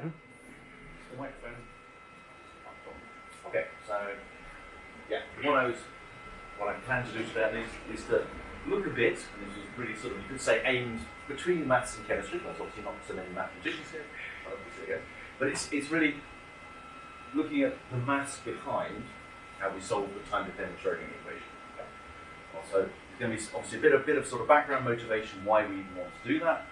The microphone. Okay, so yeah, what I plan to do today is to look a bit, and this is really sort of, you could say, aimed between maths and chemistry. There's obviously not so many mathematicians here, but it's really looking at the maths behind how we solve the time-dependent Schrodinger equation. Okay. Also, there's going to be obviously a bit of sort of background motivation why we even want to do that,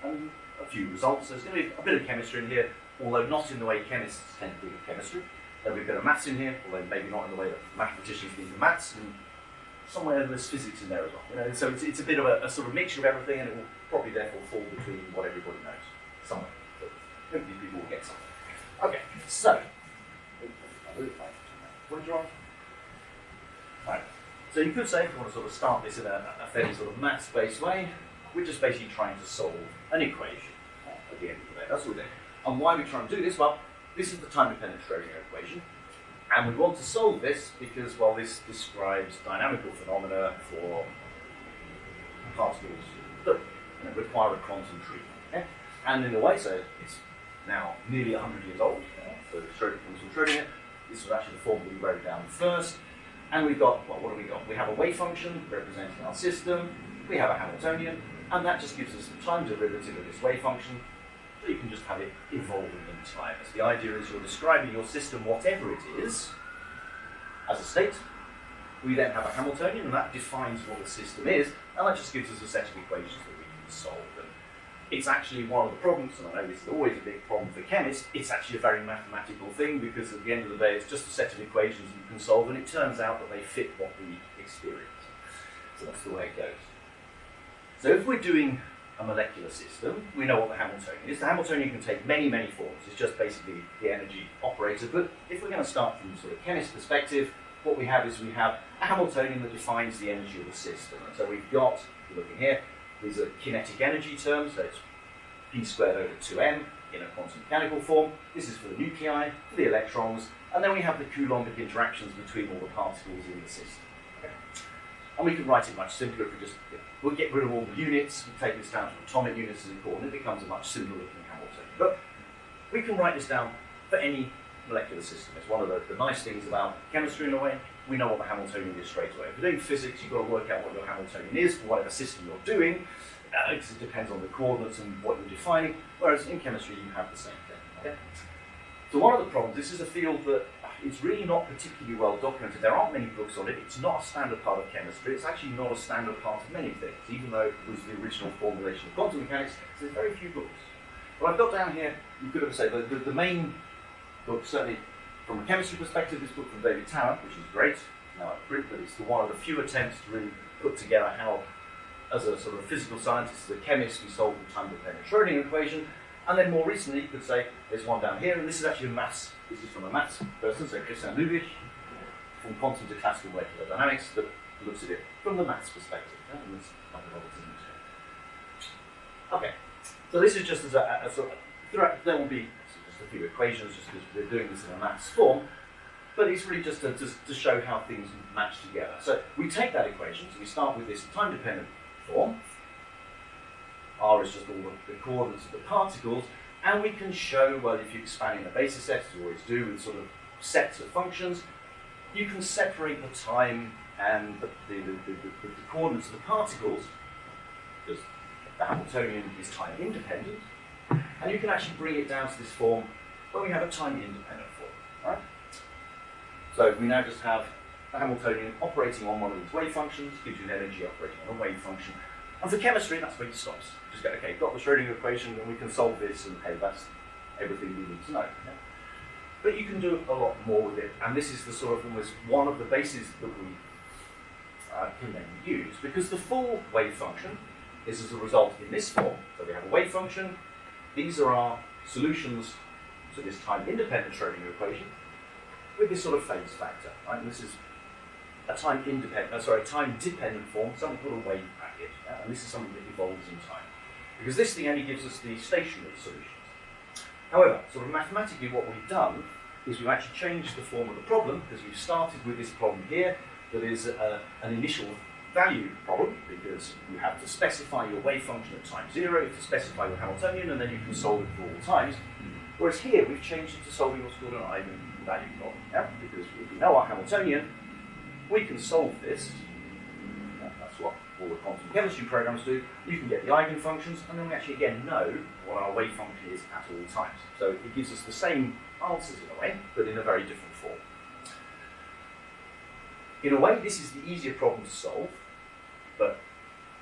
and a few results. There's going to be a bit of chemistry in here, although not in the way chemists tend to think of chemistry. There'll be a bit of maths in here, although maybe not in the way that mathematicians think of maths, and somewhere there's physics in there as well. So it's a bit of a sort of mixture of everything, and it will probably therefore fall between what everybody knows somewhere. But hopefully people will get something. Okay, so right. So you could say, if you want to sort of start this in a fairly sort of maths-based way, we're just basically trying to solve an equation at the end of the day. That's all we're doing. And why are we trying to do this? Well, this is the time-dependent Schrodinger equation, and we want to solve this because, well, this describes dynamical phenomena for particles that require a quantum treatment. Okay? And in a way, so it's now nearly 100 years old. So Schrodinger comes from Schrodinger. This was actually the form we wrote down first. And we've got, well, what have we got? We have a wave function representing our system. We have a Hamiltonian, and that just gives us the time derivative of this wave function. So you can just have it evolving in time. As the idea is you're describing your system, whatever it is, as a state. We then have a Hamiltonian, and that defines what the system is, and that just gives us a set of equations that we can solve. And it's actually one of the problems, and I know this is always a big problem for chemists, it's actually a very mathematical thing, because at the end of the day, it's just a set of equations you can solve, and it turns out that they fit what we experience. So that's the way it goes. So if we're doing a molecular system, we know what the Hamiltonian is. The Hamiltonian can take many, many forms. It's just basically the energy operator. But if we're going to start from sort of chemist perspective, what we have is we have a Hamiltonian that defines the energy of the system. And so we've got, if you're looking here, these are kinetic energy terms. So it's p squared over 2m in a quantum mechanical form. This is for the nuclei, for the electrons, and then we have the Coulombic interactions between all the particles in the system. Okay. And we can write it much simpler if we just, we'll get rid of all the units, we take this down to atomic units as important, it becomes a much simpler looking Hamiltonian. But we can write this down for any molecular system. It's one of the nice things about chemistry in a way. We know what the Hamiltonian is straight away. If you're doing physics, you've got to work out what your Hamiltonian is for whatever system you're doing, because it depends on the coordinates and what you're defining, whereas in chemistry you have the same thing. Okay? So one of the problems, this is a field that it's really not particularly well documented. There aren't many books on it. It's not a standard part of chemistry. It's actually not a standard part of many things, even though it was the original formulation of quantum mechanics. So there's very few books. What I've got down here, you could have said the main book, certainly from a chemistry perspective, this book from David Tarrant, which is great, now at print, but it's one of the few attempts to really put together how, as a sort of physical scientist, as a chemist, we solve the time-dependent Schrodinger equation. And then more recently, you could say, there's one down here, and this is actually a maths. This is from a maths person, so Christian Ludwig, from quantum to classical molecular dynamics, that looks at it from the maths perspective. And there's nothing wrong with it. Okay, so this is just as a sort of, there will be just a few equations, just because we're doing this in a maths form, but it's really just to show how things match together. So we take that equation, so we start with this time-dependent form. R is just all the coordinates of the particles, and we can show, well, if you expand in the basis set, as you always do with sort of sets of functions, you can separate the time and the coordinates of the particles, because the Hamiltonian is time independent, and you can actually bring it down to this form where we have a time independent form. Right? So we now just have the Hamiltonian operating on one of these wave functions, gives you an energy operating on a wave function. And for chemistry, that's where it stops. Just go, okay, got the Schrodinger equation, and we can solve this, and hey, that's everything we need to know. Yeah? But you can do a lot more with it, and this is the sort of almost one of the bases that we can then use, because the full wave function is as a result in this form. So we have a wave function. These are our solutions to this time-independent Schrodinger equation with this sort of phase factor. Right? And this is a time-dependent form, something called a wave packet, and this is something that evolves in time. Because this thing only gives us the stationary solutions. However, sort of mathematically what we've done is we've actually changed the form of the problem, because we've started with this problem here that is an initial value problem, because you have to specify your wave function at time 0, you have to specify your Hamiltonian, and then you can solve it for all times. Whereas here, we've changed it to solving what's called an eigenvalue problem. Yeah? Because if we know our Hamiltonian, we can solve this. Yeah, that's what all the quantum chemistry programs do. You can get the eigenfunctions, and then we actually again know what our wave function is at all times. So it gives us the same answers in a way, but in a very different form. In a way, this is the easier problem to solve, but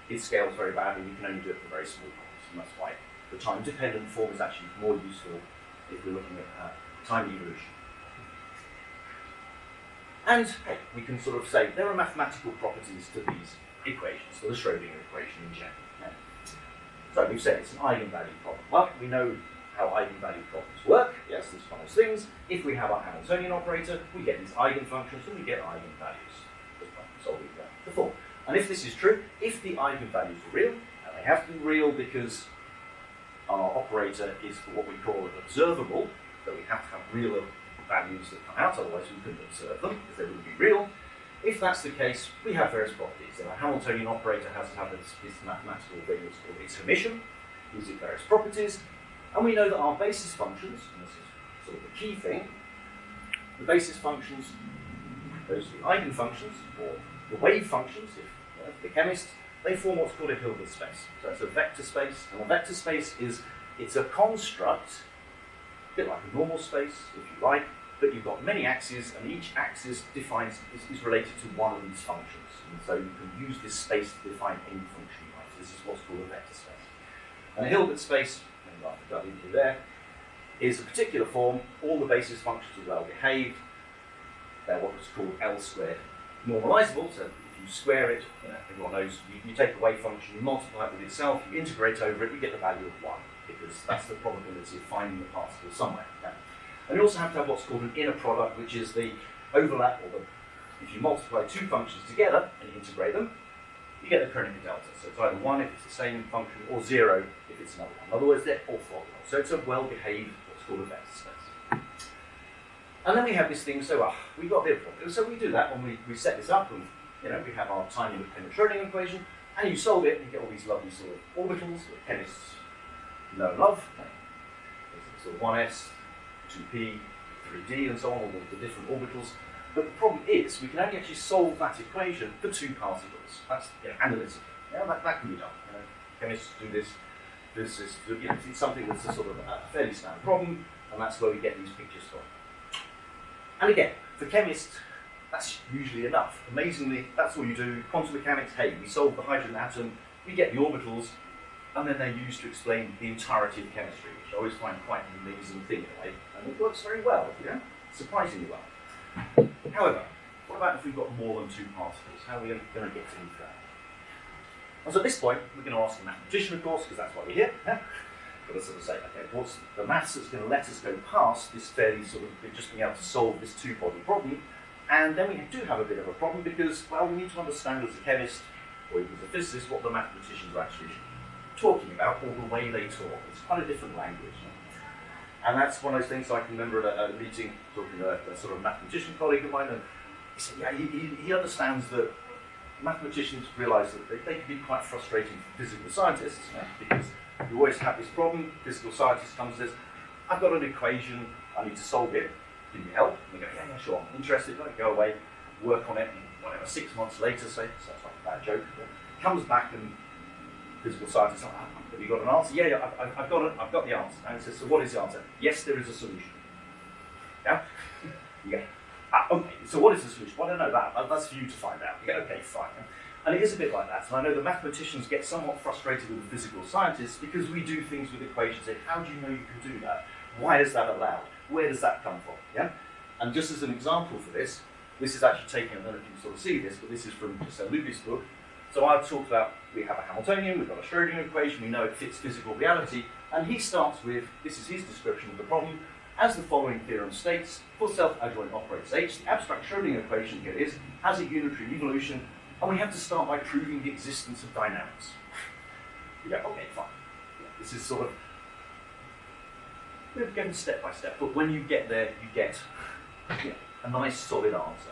it scales very badly. You can only do it for very small problems, and that's why the time-dependent form is actually more useful if we're looking at time evolution. And hey, we can sort of say there are mathematical properties to these equations, so the Schrödinger equation in general. Yeah. So we've said it's an eigenvalue problem. Well, we know how eigenvalue problems work. Yes, there's one of those things. If we have our Hamiltonian operator, we get these eigenfunctions and we get eigenvalues. Just by solving the form. And if this is true, if the eigenvalues are real, and they have to be real because our operator is for what we call an observable, so we have to have real values that come out, otherwise we couldn't observe them because they wouldn't be real. If that's the case, we have various properties. Our Hamiltonian operator has to have this mathematical thing that's called its summation, gives it various properties, and we know that our basis functions, and this is sort of the key thing, the basis functions, those are the eigenfunctions, or the wave functions, if the chemist, they form what's called a Hilbert space. So it's a vector space, and a vector space it's a construct, a bit like a normal space, if you like, but you've got many axes, and each axis is related to one of these functions. And so you can use this space to define any function you like. This is what's called a vector space. And a Hilbert space, like the W there, is a particular form. All the basis functions are well behaved. They're what's called L squared normalizable. So if you square it, everyone knows you take a wave function, you multiply it with itself, you integrate over it, you get the value of 1, because that's the probability of finding the particle somewhere. Yeah. And you also have to have what's called an inner product, which is the overlap, or if you multiply two functions together and you integrate them, you get the Kronecker delta. So it's either 1 if it's the same function, or 0 if it's another one. In other words, they're orthogonal. So it's a well-behaved, what's called a vector space. And then we have this thing, so we've got a bit of problem. So we do that when we set this up, and we have our time-independent Schrödinger equation, and you solve it, and you get all these lovely sort of orbitals that chemists know and love. There's sort of 1s, 2p, 3d, and so on, all the different orbitals. But the problem is, we can only actually solve that equation for two particles. That's analytically. That can be done. Chemists do this. This is it's something that's a sort of a fairly standard problem, and that's where we get these pictures from. And again, for chemists, that's usually enough. Amazingly, that's all you do. Quantum mechanics, hey, we solve the hydrogen atom, we get the orbitals, and then they're used to explain the entirety of chemistry, which I always find quite an amazing thing in a way, and it works very well, surprisingly well. However, what about if we've got more than two particles? How are we going to get into that? And so at this point, we're going to ask a mathematician, of course, because that's why we're here. Got to sort of say, okay, what's the maths that's going to let us go past this fairly sort of just being able to solve this two-body problem? And then we do have a bit of a problem because, well, we need to understand as a chemist, or even as a physicist, what the mathematicians are actually talking about, or the way they talk. It's quite a different language. And that's one of those things I can remember at a meeting, talking to a sort of mathematician colleague of mine, and he said, yeah, he understands that mathematicians realise that they can be quite frustrating for physical scientists, because you always have this problem. Physical scientist comes and says, I've got an equation, I need to solve it. Can you help? And we go, yeah, sure, I'm interested. Go away, work on it, and whatever, 6 months later, say, so that's like a bad joke, comes back and physical scientist says, have you got an answer? Yeah, I've got the answer. And he says, so what is the answer? Yes, there is a solution. Yeah? You go, okay, so what is the solution? Well, I don't know that. That's for you to find out. You go, okay, fine. And it is a bit like that. And I know the mathematicians get somewhat frustrated with the physical scientists because we do things with equations. Say, how do you know you can do that? Why is that allowed? Where does that come from? Yeah. And just as an example for this is actually taken, I don't know if you can sort of see this, but this is from Luby's book. So I've talked about, we have a Hamiltonian, we've got a Schrödinger equation, we know it fits physical reality, and he starts with, this is his description of the problem, as the following theorem states, for self-adjoint operators H, the abstract Schrödinger equation here is, has a unitary evolution, and we have to start by proving the existence of dynamics. You go, okay, fine. This is sort of, we're going step by step, but when you get there, you get a nice solid answer.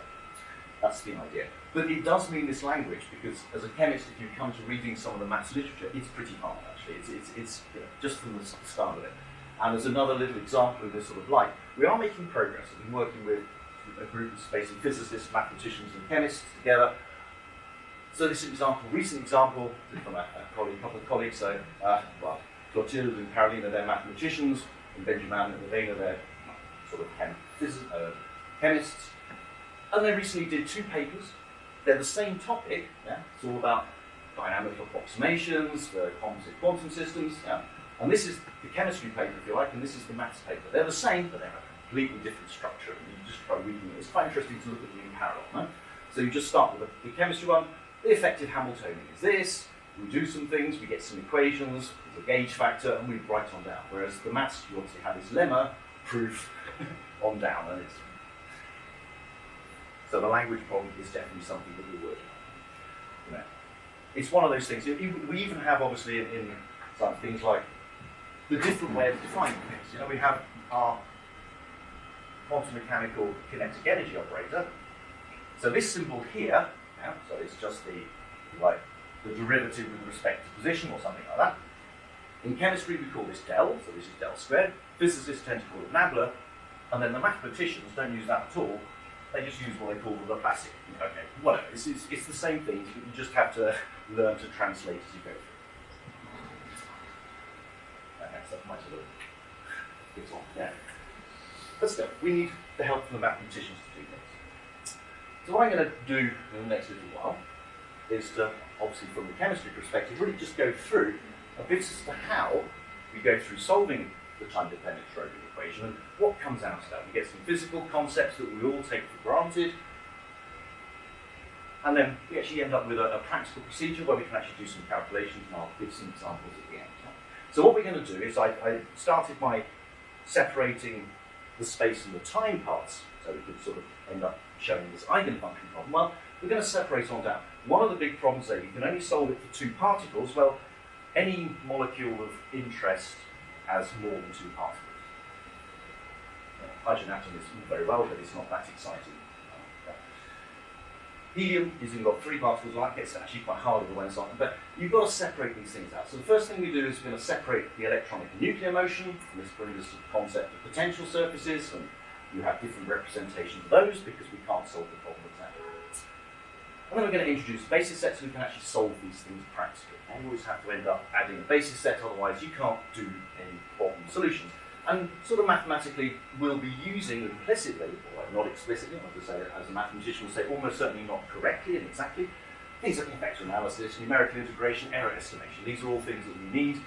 That's the idea. But it does mean this language, because as a chemist, if you come to reading some of the maths literature, it's pretty hard actually. It's just from the start of it. And there's another little example of this sort of light. We are making progress. I've been working with a group of basically physicists, mathematicians, and chemists together. So this recent example from a couple of colleagues. So, Clotilde and Carolina, they're mathematicians, and Benjamin and Elena, they're sort of chemists. And they recently did 2 papers. They're the same topic. Yeah? It's all about dynamic approximations for composite quantum systems. Yeah? And this is the chemistry paper, if you like, and this is the maths paper. They're the same, but they have a completely different structure. And you just try reading it. It's quite interesting to look at them in parallel. No? So you just start with the chemistry one. The effective Hamiltonian is this. We do some things, we get some equations, there's a gauge factor, and we write on down. Whereas the maths, you obviously have this lemma, proof, on down. And so the language problem is definitely something that we're working on. You know, it's one of those things. We even have, obviously, in some things like the different way of defining things. You know, we have our quantum mechanical kinetic energy operator. So this symbol here, yeah, so it's just the derivative with respect to position or something like that. In chemistry, we call this del, so this is del squared. Physicists tend to call it nabla, and then the mathematicians don't use that at all. They just use what they call the Laplacian. Okay, whatever. It's the same thing. You just have to learn to translate as you go through. Okay, so that might a little bit on. Yeah. But still, we need the help from the mathematicians to do this. So what I'm going to do in the next little while is to, obviously from the chemistry perspective, really just go through a bit as to how we go through solving the time-dependent Schrodinger equation and what comes out of that. We get some physical concepts that we all take for granted, and then we actually end up with a practical procedure where we can actually do some calculations, and I'll give some examples at the end. So what we're going to do is I started by separating the space and the time parts, so we could sort of end up showing this eigenfunction problem. Well, we're going to separate on down. One of the big problems there, you can only solve it for 2 particles. Well, any molecule of interest has more than 2 particles. Hydrogen atom is very well, but it's not that exciting. Helium is got 3 particles, well, that gets actually quite hard in the way something, but you've got to separate these things out. So the first thing we do is we're going to separate the electronic and nuclear motion, and this brings us to the concept of potential surfaces, and you have different representations of those because we can't solve the problem exactly. And then we're going to introduce basis sets so we can actually solve these things practically. And you always have to end up adding a basis set, otherwise you can't do any problem solutions. And sort of mathematically, we'll be using implicitly, or not explicitly, as a mathematician will say, almost certainly not correctly and exactly, things like vector analysis, numerical integration, error estimation. These are all things that we need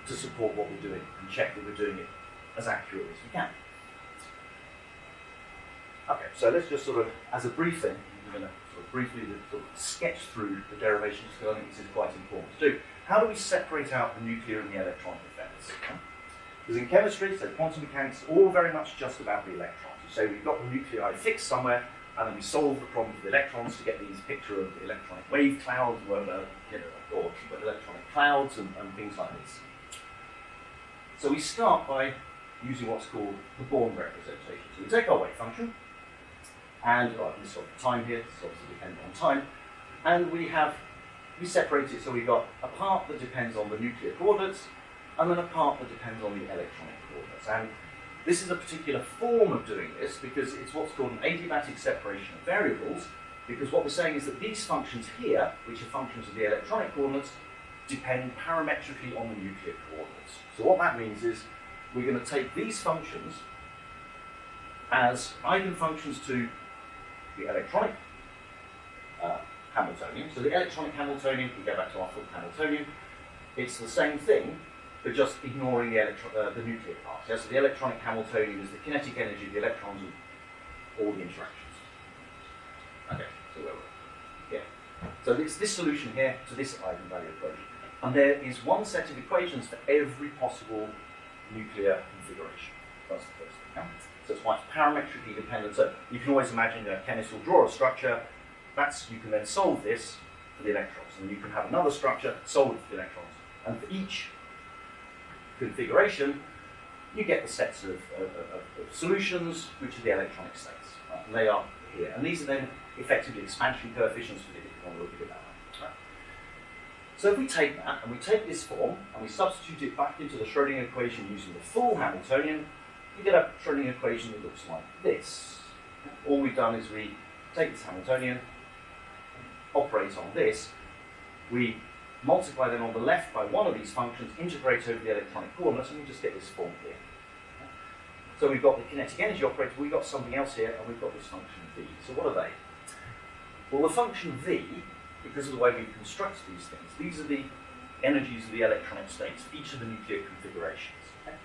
to support what we're doing and check that we're doing it as accurately as we can. Okay, so let's just sort of, as a briefing, we're going to sort of briefly sort of sketch through the derivations because I think this is quite important to do. How do we separate out the nuclear and the electronic effects? Because in chemistry, so quantum mechanics, all very much just about the electrons. You say we've got the nuclei fixed somewhere, and then we solve the problem for the electrons to get these picture of the electronic wave clouds, or electronic clouds and things like this. So we start by using what's called the Born representation. So we take our wave function, and this sort of time here, it's obviously dependent on time, and we separate it so we've got a part that depends on the nuclear coordinates, and then a part that depends on the electronic coordinates. And this is a particular form of doing this because it's what's called an adiabatic separation of variables, because what we're saying is that these functions here, which are functions of the electronic coordinates, depend parametrically on the nuclear coordinates. So what that means is we're going to take these functions as eigenfunctions to the electronic Hamiltonian. So the electronic Hamiltonian, we go back to our full Hamiltonian, it's the same thing, but just ignoring the nuclear part. Yeah? So the electronic Hamiltonian is the kinetic energy of the electrons and all the interactions. Okay, so where were we? Yeah. So it's this solution here to this eigenvalue equation. And there is one set of equations for every possible nuclear configuration. That's the first thing. Yeah? So it's why it's parametrically dependent. So you can always imagine a chemist will draw a structure. You can then solve this for the electrons. And you can have another structure, solve it for the electrons. And for each configuration, you get the sets of solutions, which are the electronic states. Right? And they are here. And these are then effectively expansion coefficients for the if you want to look at it that way. Right? So if we take that and we take this form and we substitute it back into the Schrödinger equation using the full Hamiltonian, you get a Schrödinger equation that looks like this. All we've done is we take this Hamiltonian, operate on this, we multiply then on the left by one of these functions, integrate over the electronic coordinates, and we just get this form here. So we've got the kinetic energy operator, we've got something else here, and we've got this function v. So what are they? Well, the function v, because of the way we've constructed these things, these are the energies of the electronic states for each of the nuclear configurations. Okay?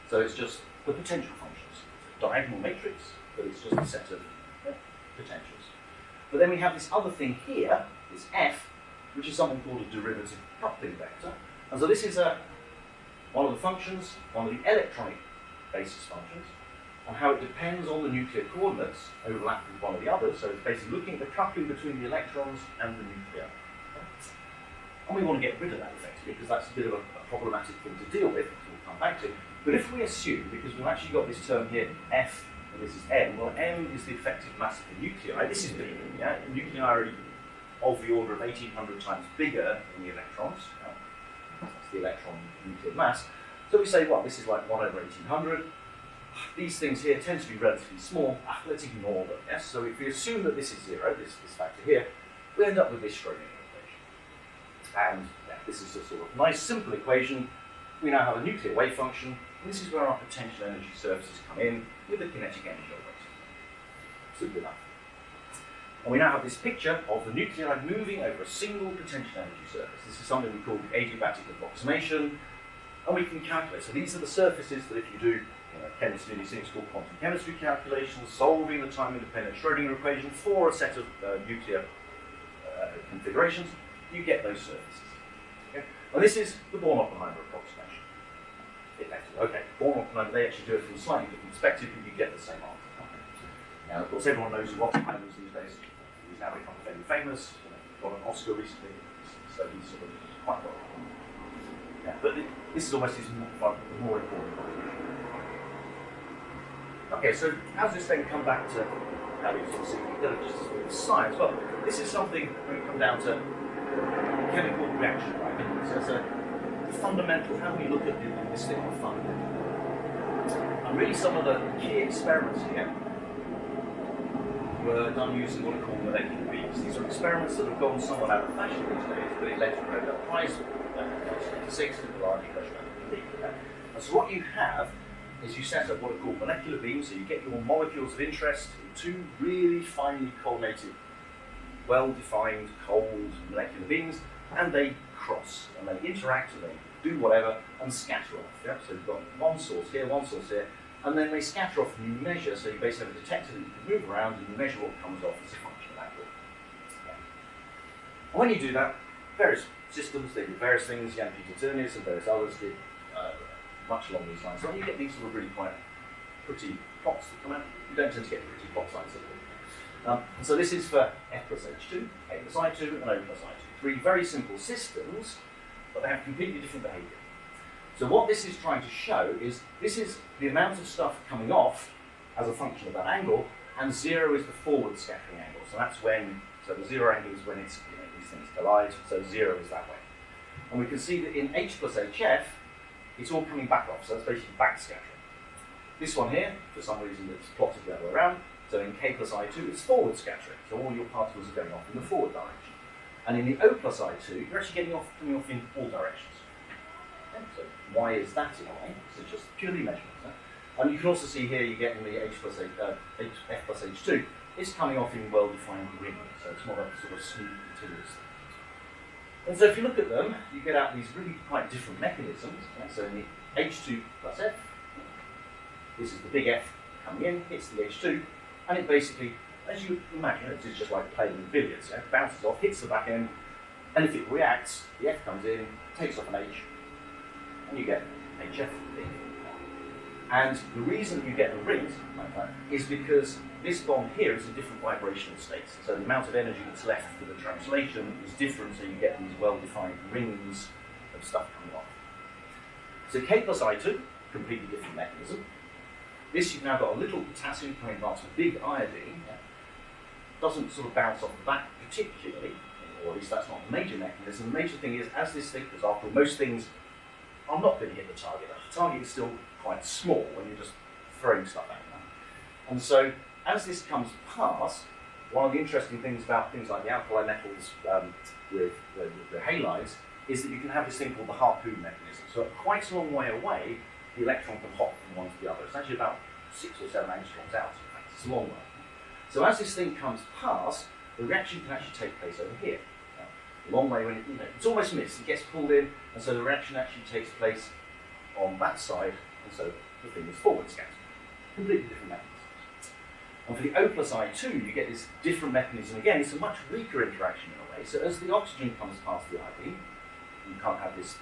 So it's just the potential functions. It's a diagonal matrix, but it's just a set of potentials. But then we have this other thing here, this f, which is something called a derivative coupling vector. And so this is one of the functions, one of the electronic basis functions, and how it depends on the nuclear coordinates overlapping with one of the others. So it's basically looking at the coupling between the electrons and the nuclear. And we want to get rid of that effectively because that's a bit of a problematic thing to deal with, which we'll come back to. But if we assume, because we've actually got this term here, F, and this is M, well, M is the effective mass of the nuclei. This is big, yeah? The nuclei are of the order of 1,800 times bigger than the electrons. That's the electron nuclear mass. So we say, well, this is like 1 over 1,800. These things here tend to be relatively small. Let's ignore them, yes? So if we assume that this is 0, this factor here, we end up with this Schrödinger equation. And yeah, this is a sort of nice, simple equation. We now have a nuclear wave function, and this is where our potential energy surfaces come in with the kinetic energy operator. Simple enough. And we now have this picture of the nuclei moving over a single potential energy surface. This is something we call the adiabatic approximation, and we can calculate. So these are the surfaces that if you do chemistry, these things called quantum chemistry calculations, solving the time-independent Schrödinger equation for a set of nuclear configurations, you get those surfaces. Okay? And this is the Born-Oppenheimer approximation. Effectively. Okay, Born-Oppenheimer, they actually do it from a slightly different perspective, but you get the same answer. Okay. Now, of course, everyone knows who Oppenheimer is these days. He's now become fairly famous. Got an Oscar recently, so he's sort of quite well. Yeah, but this is almost his more important contribution. Okay, so how does this then come back to how we sort of see just a bit of science? Well, this is something when we come down to chemical reaction, right? So it's a fundamental, how do we look at this thing on fun? And really some of the key experiments here were done using what are called molecular beams. These are experiments that have gone somewhat out of fashion these days, but it led to a Nobel Prize in 1986 with the large pressure. And so what you have is you set up what are called molecular beams, so you get your molecules of interest in two really finely coordinated, well-defined, cold molecular beams, and they cross, and they interact, and they do whatever, and scatter off. Yeah? So you've got one source here, and then they scatter off and you measure, so you basically have a detector that you can move around, and you measure what comes off as a function of angle. Yeah. And when you do that, various systems, they do various things, Jan Peter Tönnies and various others did much along these lines. So you get these sort of really quite pretty plots that come out. You don't tend to get pretty plots like this. So this is for F plus H2, A plus I2, and O plus I2. Three very simple systems, but they have completely different behavior. So what this is trying to show is this is the amount of stuff coming off as a function of that angle, and 0 is the forward scattering angle. So that's when, so the 0 angle is when it's, these things collide, so 0 is that way. And we can see that in H plus HF, it's all coming back off, so that's basically back scattering. This one here, for some reason, it's plotted the other way around. So in K plus I2, it's forward scattering. So all your particles are going off in the forward direction. And in the O plus I2, you're actually coming off in all directions. Okay, so why is that in a way? It's just purely measurements. And you can also see here, you get in the F plus H2, it's coming off in well-defined rings. So it's more a sort of smooth, continuous thing. And so if you look at them, you get out these really quite different mechanisms. Okay? So in the H2 plus F, this is the big F coming in, hits the H2, and it basically, as you imagine, it's just like playing with billiards. It bounces off, hits the back end, and if it reacts, the F comes in, takes off an H, and you get HF. And the reason you get the rings like that is because this bond here is in different vibrational states. So the amount of energy that's left for the translation is different, so you get these well-defined rings of stuff coming off. So K plus I2, completely different mechanism. This, you've now got a little potassium coming past a big iodine. Doesn't sort of bounce off the back particularly. or at least that's not the major mechanism. The major thing is, as this thing, because after all, most things are not going to hit the target. The target is still quite small when you're just throwing stuff at them. And so, as this comes past, one of the interesting things about things like the alkali metals with the halides is that you can have this thing called the harpoon mechanism. So at quite a long way away, the electron can hop from one to the other. It's actually about 6 or 7 angstroms out, in fact. It's a long way. So as this thing comes past, the reaction can actually take place over here. A long way when it's almost missed. It gets pulled in, and so the reaction actually takes place on that side, and so the thing is forward scattered. Completely different mechanism. And for the O plus I2, you get this different mechanism again. It's a much weaker interaction in a way. So as the oxygen comes past the iodine, you can't have this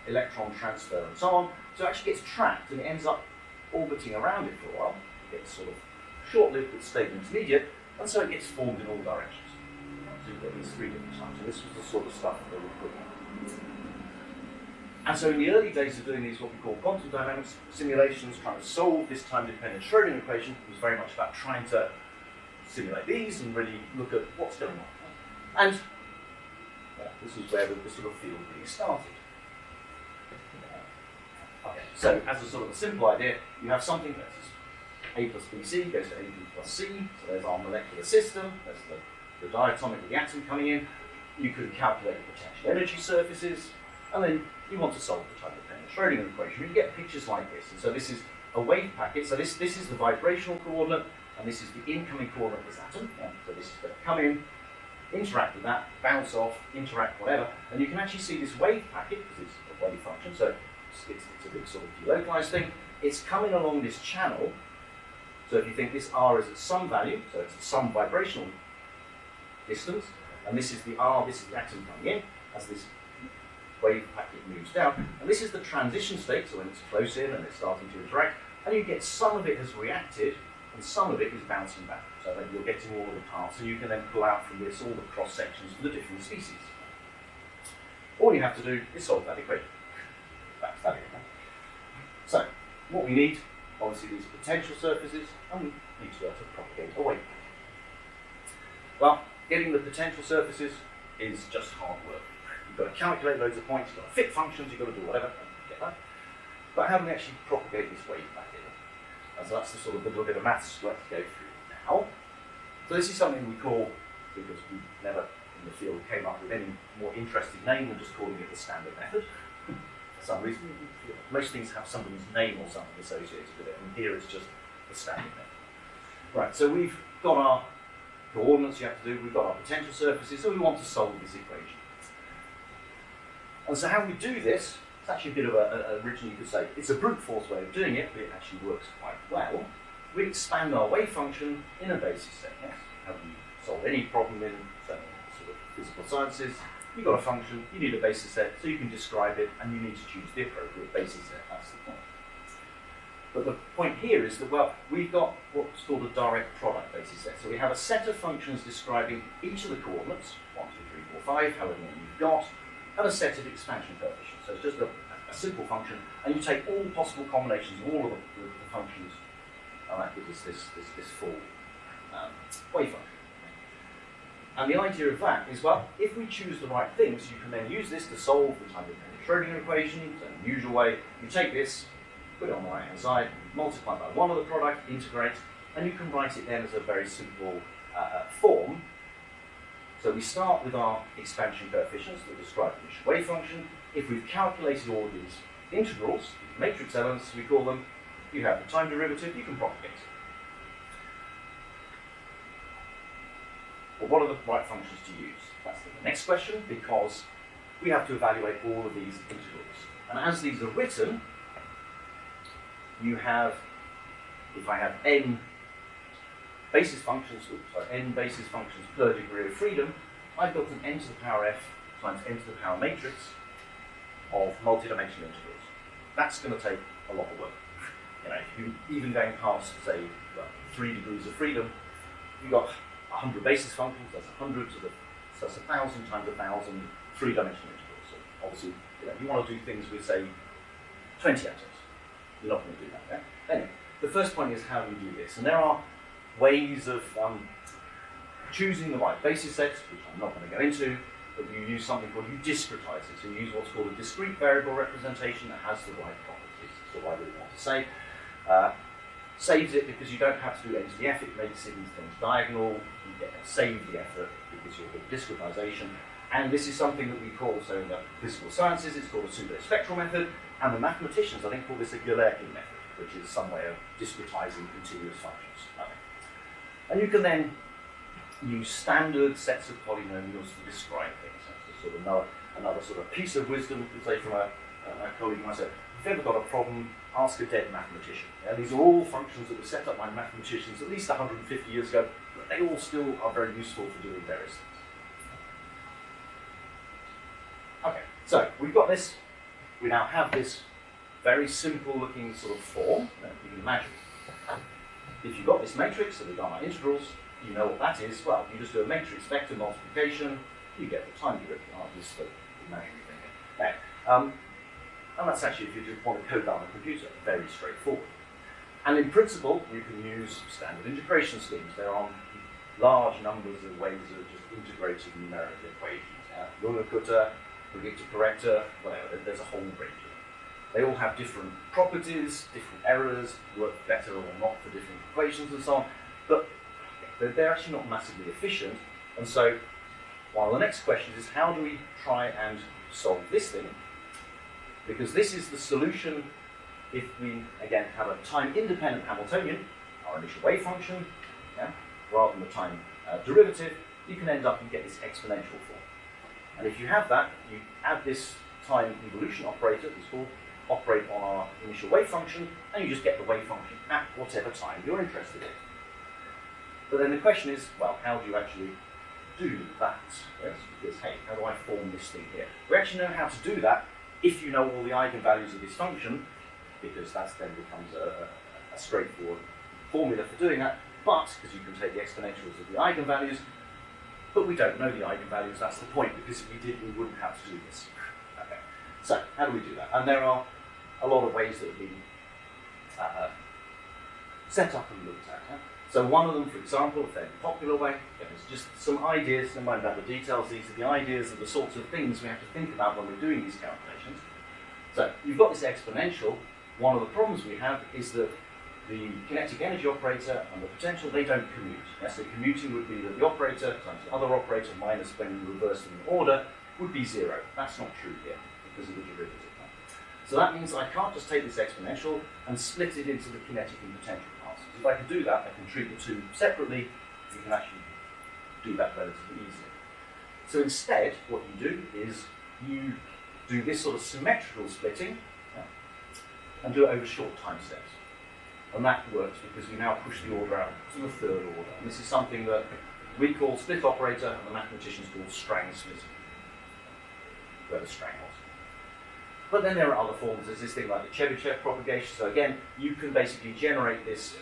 electron transfer and so on. So it actually gets trapped and it ends up orbiting around it for a while. It gets sort of short-lived but stable intermediate, and so it gets formed in all directions. So you've got these 3 different types, and this was the sort of stuff that they were looking at. And so in the early days of doing these, what we call quantum dynamics simulations, trying to solve this time-dependent Schrödinger equation, was very much about trying to simulate these and really look at what's going on. And this is where the sort of field really started. Okay, so as a sort of a simple idea, you have something that's A plus BC goes to AB plus C, so there's our molecular system, there's the diatomic of the atom coming in. You could calculate the potential energy surfaces, and then you want to solve the time-dependent Schrödinger equation. You get pictures like this, and so this is a wave packet. So this is the vibrational coordinate, and this is the incoming coordinate of this atom. Yeah, so this is going to come in, interact with that, bounce off, interact, whatever, and you can actually see this wave packet, because it's a wave function, so it's a big sort of delocalized thing. It's coming along this channel. So if you think this R is at some value, so it's at some vibrational distance, and this is the R, this is the atom coming in, as this wave packet moves down, and this is the transition state, so when it's close in and it's starting to interact, and you get some of it has reacted, and some of it is bouncing back, so that you're getting all of the parts, and you can then pull out from this all the cross-sections for the different species. All you have to do is solve that equation. That's that again. So, what we need, obviously these potential surfaces, and we need to be able to propagate a wave. Well, getting the potential surfaces is just hard work. You've got to calculate loads of points, you've got to fit functions, you've got to do whatever, and get that. But how do we actually propagate this wave back in? And so that's the sort of little bit of maths we have to go through now. So this is something we call, because we never in the field came up with any more interesting name than just calling it the standard method. For some reason, most things have somebody's name or something associated with it, and here it's just the standard method. Right, so we've got our coordinates you have to do, we've got our potential surfaces, so we want to solve this equation. And so how we do this, it's actually a bit of originally you could say, it's a brute force way of doing it, but it actually works quite well. We expand our wave function in a basis set, yes? How do you solve any problem in sort of physical sciences? You've got a function, you need a basis set, so you can describe it, and you need to choose the appropriate basis set, that's the point. But the point here is that, well, we've got what's called a direct product basis set. So we have a set of functions describing each of the coordinates, 1, 2, 3, 4, 5, however many you've got, and a set of expansion coefficients. So it's just a simple function, and you take all possible combinations of all of the functions, and that gives us this full wave function. And the idea of that is, well, if we choose the right things, you can then use this to solve the time-dependent Schrödinger equation. So in the usual way, you take this, put it on the right-hand side, multiply by 1 of the product, integrate, and you can write it then as a very simple form. So we start with our expansion coefficients that describe each wave function. If we've calculated all of these integrals, these matrix elements, we call them, you have the time derivative, you can propagate it. Well, what are the right functions to use? That's the next question, because we have to evaluate all of these integrals. And as these are written, you have, if I have n basis functions, n basis functions per degree of freedom, I've got an n to the power f times n to the power matrix of multidimensional integrals. That's going to take a lot of work. If you even going past, say, 3 degrees of freedom, you've got 100 basis functions, that's 100 to the, so that's 1,000 times 1,000 three-dimensional integrals. So obviously, you want to do things with, say, 20 atoms. You're not going to do that, yeah? Anyway, the first point is how do you do this? And there are ways of choosing the right basis sets, which I'm not going to go into. but you use something called, you discretize it. So you use what's called a discrete variable representation that has the right properties. That's what I really want to say. Saves it because you don't have to do NCF, it makes things diagonal, you get save the effort because you're doing discretization. And this is something that we call, so in the physical sciences, it's called a pseudo-spectral method, and the mathematicians, I think, call this a Galerkin method, which is some way of discretizing continuous functions. Okay. And you can then use standard sets of polynomials to describe things. That's sort of another sort of piece of wisdom, you could say, from a colleague of mine said, if you've ever got a problem, ask a dead mathematician. Yeah, these are all functions that were set up by mathematicians at least 150 years ago, but they all still are very useful for doing various things. Okay, so we've got this. We now have this very simple looking sort of form. You can imagine. If you've got this matrix of the gamma integrals, you know what that is. Well, you just do a matrix vector multiplication, you get the time derivative. I'll just the imaginary thing here. Okay. And that's actually, if you just want to code that on a computer, very straightforward. And in principle, you can use standard integration schemes. There are large numbers of ways of just integrating numerical equations. Lunacutter, predictor corrector, whatever, there's a whole range of them. They all have different properties, different errors, work better or not for different equations and so on, but they're actually not massively efficient. And so, while the next question is, how do we try and solve this thing? Because this is the solution if we, again, have a time-independent Hamiltonian, our initial wave function, yeah, rather than the time derivative, you can end up and get this exponential form. And if you have that, you add this time evolution operator, it's called, operate on our initial wave function, and you just get the wave function at whatever time you're interested in. But then the question is, well, how do you actually do that? Yes, because, hey, how do I form this thing here? We actually know how to do that if you know all the eigenvalues of this function, because that then becomes a straightforward formula for doing that, but, because you can take the exponentials of the eigenvalues, but we don't know the eigenvalues, that's the point, because if we did, we wouldn't have to do this. Okay. So, how do we do that? And there are a lot of ways that have been set up and looked at. Huh? So one of them, for example, a fairly popular way, is just some ideas, never mind about the details, these are the ideas of the sorts of things we have to think about when we're doing these calculations. So you've got this exponential. One of the problems we have is that the kinetic energy operator and the potential, they don't commute. Yeah, so commuting would be that the operator times the other operator minus when you reverse them in order would be 0. That's not true here because of the derivative. So that means I can't just take this exponential and split it into the kinetic and potential parts. If I can do that, I can treat the two separately. You can actually do that relatively easily. So instead, what you do is you do this sort of symmetrical splitting, yeah, and do it over short time steps. And that works because we now push the order out to the third order. And this is something that we call split operator, and the mathematicians call Strang splitting, where the Strang was. But then there are other forms. There's this thing like the Chebyshev propagation. So again, you can basically generate this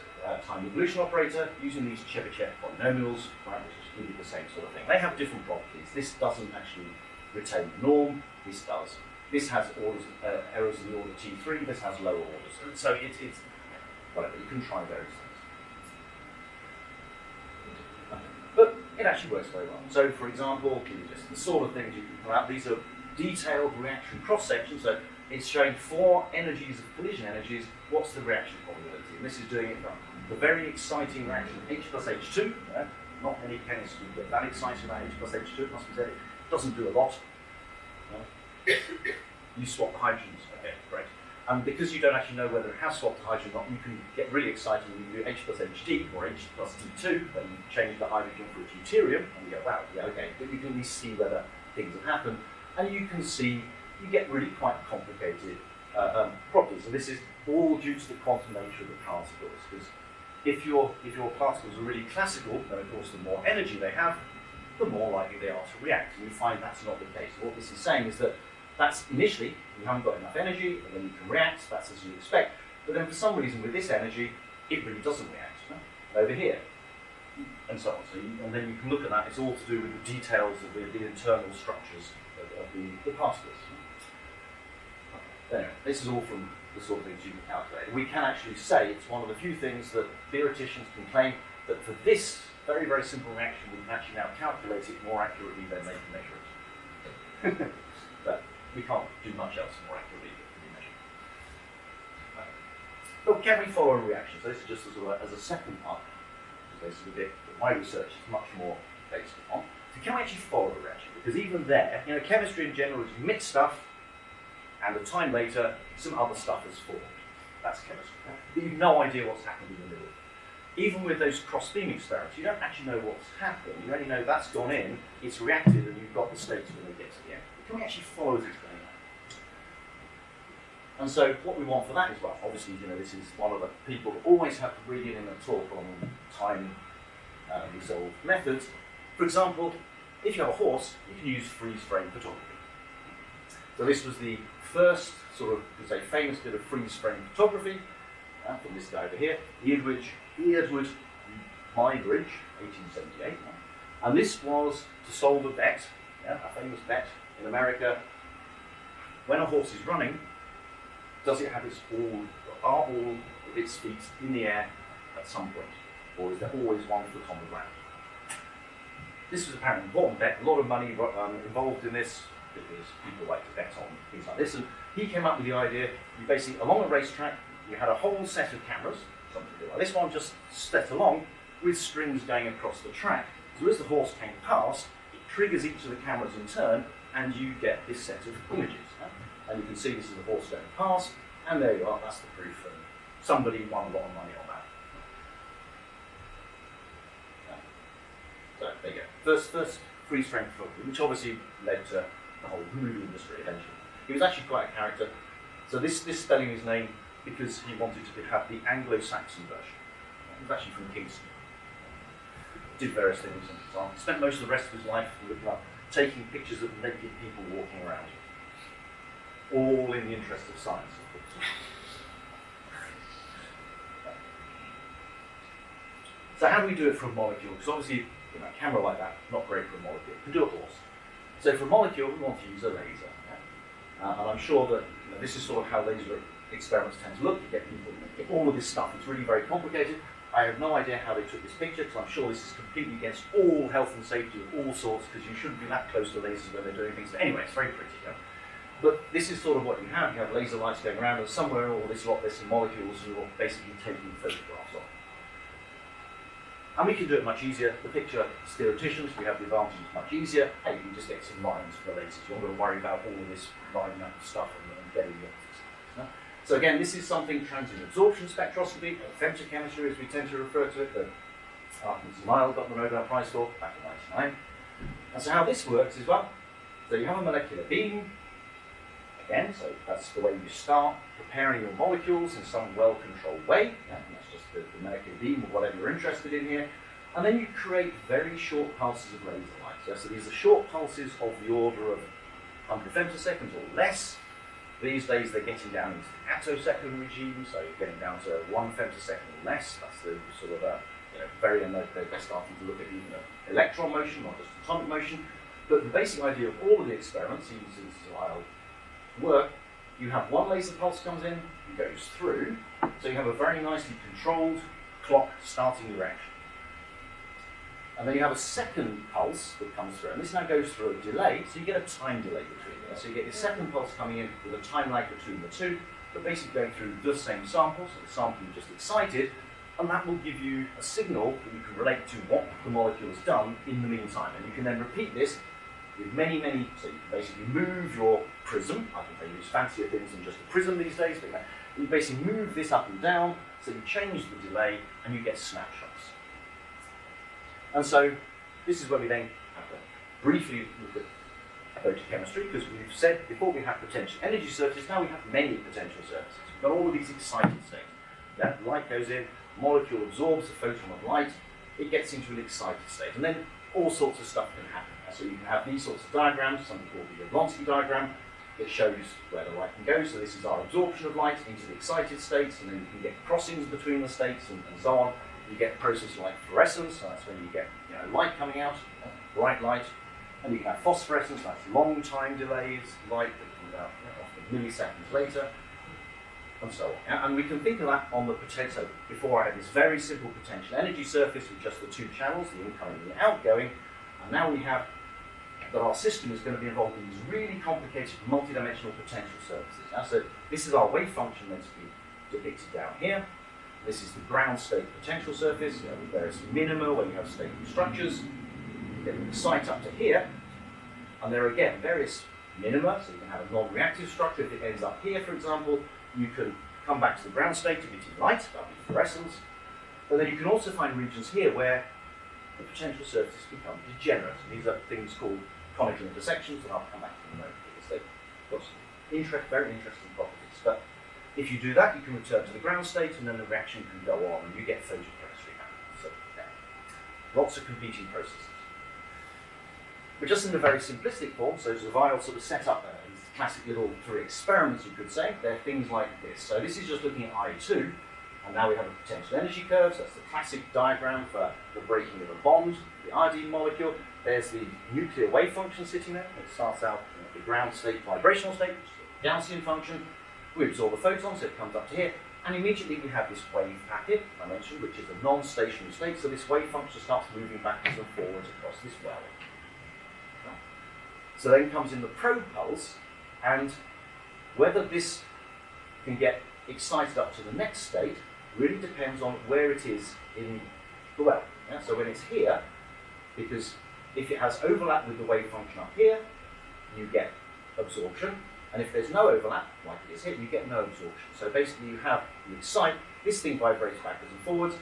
time evolution operator using these Chebyshev polynomials, right, which is really the same sort of thing. They have different properties. This doesn't actually retain the norm. This does. This has orders, errors in the order T3. This has lower orders. And so it's whatever. You can try various things. But it actually works very well. So, for example, just the sort of things you can pull out. These are detailed reaction cross-section, so it's showing 4 energies of collision energies, what's the reaction probability? And this is doing it from the very exciting reaction H plus H2, not many chemists would get that excited about H plus H2, it must be said, it doesn't do a lot. You swap the hydrogens, okay, great. And because you don't actually know whether it has swapped the hydrogen or not, you can get really excited when you do H plus HD or H plus D2, then you change the hydrogen for a deuterium, and you go, wow, yeah, okay, but you can at least see whether things have happened. And you can see, you get really quite complicated properties. And this is all due to the quantum nature of the particles. Because if your particles are really classical, then of course the more energy they have, the more likely they are to react. And you find that's not the case. What this is saying is that that's initially, you haven't got enough energy, and then you can react, that's as you expect. But then for some reason with this energy, it really doesn't react. No? Over here. And so on. And then you can look at that, it's all to do with the details of the internal structures of the particles. Anyway, this is all from the sort of things you can calculate. We can actually say it's one of the few things that theoreticians can claim that for this very, very simple reaction, we can actually now calculate it more accurately than they can measure it. But we can't do much else more accurately than we measure. But can we follow a reaction? So this is just as a second part. This is a bit that my research is much more based upon. So can we actually follow a reaction? Because even there, chemistry in general is you mix stuff, and a time later, some other stuff has formed. That's chemistry. But you've no idea what's happened in the middle. Even with those cross-beam experiments, you don't actually know what's happened. You only know that's gone in, it's reacted, and you've got the states when they get to the end. But can we actually follow as it's going on? And so what we want for that is, well, obviously, this is one of the people that always have to bring in a talk on time resolved methods. For example, if you have a horse, you can use freeze frame photography. So this was the first sort of, famous bit of freeze frame photography from this guy over here, Eadward Muybridge, 1878. And this was to solve a bet, a famous bet in America. When a horse is running, does it have are all of its feet in the air at some point? Or is there always 1 foot on the ground? This was apparently an important bet, a lot of money involved in this, because people like to bet on things like this. And he came up with the idea, you basically, along a racetrack, you had a whole set of cameras, something like this one, just set along, with strings going across the track. So as the horse came past, it triggers each of the cameras in turn, and you get this set of images. And you can see this is the horse going past, and there you are, that's the proof. And somebody won a lot of money on that. So there you go. First freeze frame photography, which obviously led to the whole movie industry eventually. He was actually quite a character. So this spelling his name because he wanted to have the Anglo-Saxon version. He was actually from Kingston. Did various things and so on. Spent most of the rest of his life looking up, taking pictures of naked people walking around. All in the interest of science, of course. So how do we do it for a molecule? Because obviously, a camera like that, not great for a molecule. We can do a horse. So for a molecule, we want to use a laser. And I'm sure that this is sort of how laser experiments tend to look. You get people, all of this stuff. It's really very complicated. I have no idea how they took this picture, because I'm sure this is completely against all health and safety of all sorts, because you shouldn't be that close to lasers when they're doing things. But anyway, it's very pretty. But this is sort of what you have. You have laser lights going around, and somewhere in all this lot, there's some molecules who are basically taking photographs of. And we can do it much easier. The picture theoreticians, we have the advantage it's much easier. Hey, you can just get some lines for the lasers. You're not going to worry about all of this lining up stuff and getting the optics. So again, this is something transient absorption spectroscopy, or femtochemistry as we tend to refer to it, that Arthur Smile got the Nobel Prize for back in 1999. And so how this works is, well, so you have a molecular beam. Again, so that's the way you start preparing your molecules in some well-controlled way. And that's just the molecular beam or whatever you're interested in here. And then you create very short pulses of laser light. So these are short pulses of the order of 100 femtoseconds or less. These days they're getting down into the attosecond regime, so you're getting down to 1 femtosecond or less. That's the sort of very, and they're starting to look at even electron motion, not just atomic motion. But the basic idea of all of the experiments, even since I'll work, you have one laser pulse comes in, it goes through, so you have a very nicely controlled clock starting the reaction. And then you have a second pulse that comes through, and this now goes through a delay, so you get a time delay between them. So you get your second pulse coming in with a time lag between the two, but basically going through the same sample, so the sample you just excited, and that will give you a signal that you can relate to what the molecule has done in the meantime. And you can then repeat this with many, so you can basically move your prism. I think they use fancier things than just a prism these days, but you basically move this up and down, so you change the delay and you get snapshots. And so this is where we then have to briefly look at photochemistry, because we've said before we have potential energy surfaces, now we have many potential surfaces. We've got all of these excited states. That light goes in, molecule absorbs a photon of light, it gets into an excited state, and then all sorts of stuff can happen. So you can have these sorts of diagrams, something called the Jablonski diagram, that shows where the light can go. So this is our absorption of light into the excited states, and then you can get crossings between the states and so on. You get a process like fluorescence, so that's when you get light coming out, bright light, and you can have phosphorescence, that's long time delays, light that comes out often milliseconds later, and so on. And we can think of that on the potential. Before I had this very simple potential energy surface with just the two channels, the incoming and the outgoing, and now we have that our system is going to be involved in these really complicated multidimensional potential surfaces. So this is our wave function meant to be depicted down here. This is the ground state potential surface, with various minima where you have stable structures. You get the site up to here, and there are again various minima, so you can have a non-reactive structure. If it ends up here, for example, you can come back to the ground state emitting light, that would be fluorescence. But then you can also find regions here where the potential surfaces become degenerate. And these are things called conical intersections, and I'll come back to them in a moment because they've got some very interesting properties. But if you do that, you can return to the ground state, and then the reaction can go on, and you get photochemistry happening. So, lots of competing processes. But just in a very simplistic form, so Zavile sort of set up these classic little 3 experiments, you could say. They're things like this. So this is just looking at I2, and now we have a potential energy curve. So that's the classic diagram for the breaking of a bond, the ADM molecule. There's the nuclear wave function sitting there. It starts out in the ground state, vibrational state, which is the Gaussian function. We absorb a photon, so it comes up to here, and immediately we have this wave packet, I mentioned, which is a non-stationary state. So this wave function starts moving backwards and forwards across this well. So then comes in the probe pulse, and whether this can get excited up to the next state really depends on where it is in the well. So when it's here, because if it has overlap with the wave function up here, you get absorption, and if there's no overlap, like it is here, you get no absorption. So basically you excite, this thing vibrates backwards and forwards,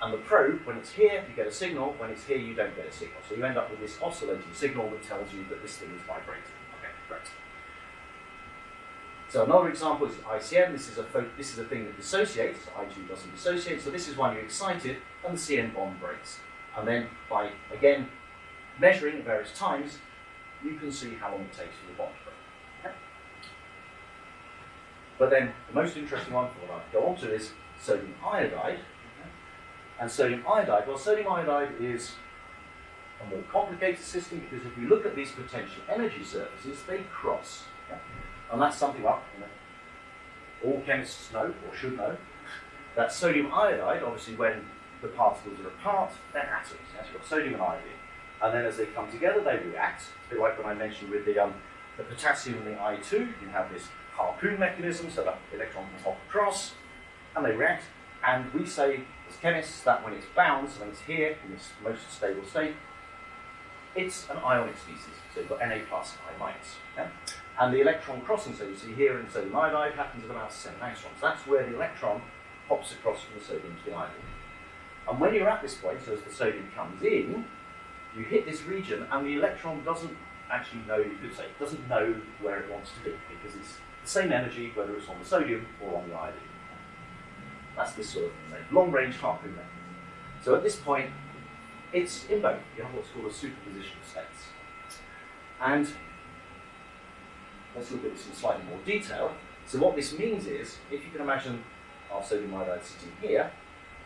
and the probe, when it's here, you get a signal. When it's here, you don't get a signal. So you end up with this oscillating signal that tells you that this thing is vibrating. Okay, great. So another example is ICN. This is a thing that dissociates. I2 doesn't dissociate. So this is when you excite it, and the CN bond breaks. And then by, again, measuring at various times, you can see how long it takes for the bond to break. Okay? But then the most interesting one, what I'll go on to, is sodium iodide. And sodium iodide, well, sodium iodide is a more complicated system because if you look at these potential energy surfaces, they cross. Okay? And that's something, well, all chemists know, or should know, that sodium iodide, obviously when the particles are apart, they're atoms. Yes? You've got sodium and iodine. And then as they come together, they react. It's a bit like when I mentioned with the potassium and the I2, you have this harpoon mechanism, so that the electron can hop across, and they react. And we say, as chemists, that when it's bound, so when it's here, in its most stable state, it's an ionic species. So you've got Na plus, I minus. Okay? And the electron crossing, so you see here in sodium iodide, happens at about 7 angstroms. That's where the electron hops across from the sodium to the iodine. And when you're at this point, so as the sodium comes in, you hit this region, and the electron doesn't actually know, you could say, it doesn't know where it wants to be, because it's the same energy, whether it's on the sodium or on the iodine. That's this sort of long-range harpoon mechanism. So at this point, it's in both. You have what's called a superposition of states. And let's look at this in slightly more detail. So what this means is, if you can imagine our sodium iodide sitting here,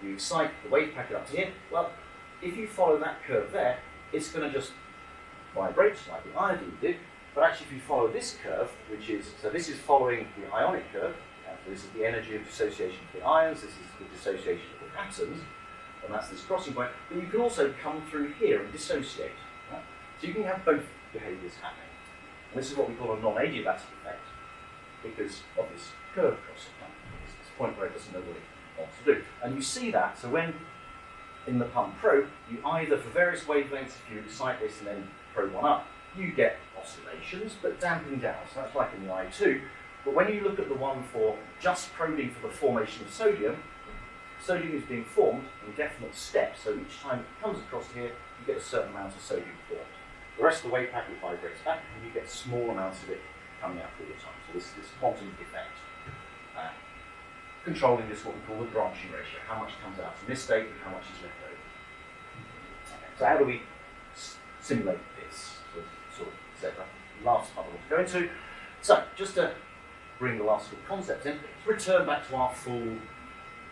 you excite the wave packet up to here. Well, if you follow that curve there, it's going to just vibrate like the iodine did. But actually, if you follow this curve, which is, so this is following the ionic curve. So this is the energy of dissociation of the ions, this is the dissociation of the atoms, and that's this crossing point. But you can also come through here and dissociate. Right? So you can have both behaviours happening. And this is what we call a non-adiabatic effect, because of this curve crossing. Right? It's this point where it doesn't know what it wants to do. And you see that, so when in the pump probe, you either, for various wavelengths, if you excite this and then probe one up, you get oscillations, but damping down. So that's like in the I2. But when you look at the one for just probing for the formation of sodium, sodium is being formed in definite steps. So each time it comes across here, you get a certain amount of sodium formed. The rest of the wave packet vibrates back, and you get small amounts of it coming out all the time. So this quantum effect. Controlling this, what we call the branching ratio. How much comes out from this state and how much is left over. Okay. So how do we simulate this? Sort of set up the last part I want to go into. So just to bring the last sort of concept in, let's return back to our full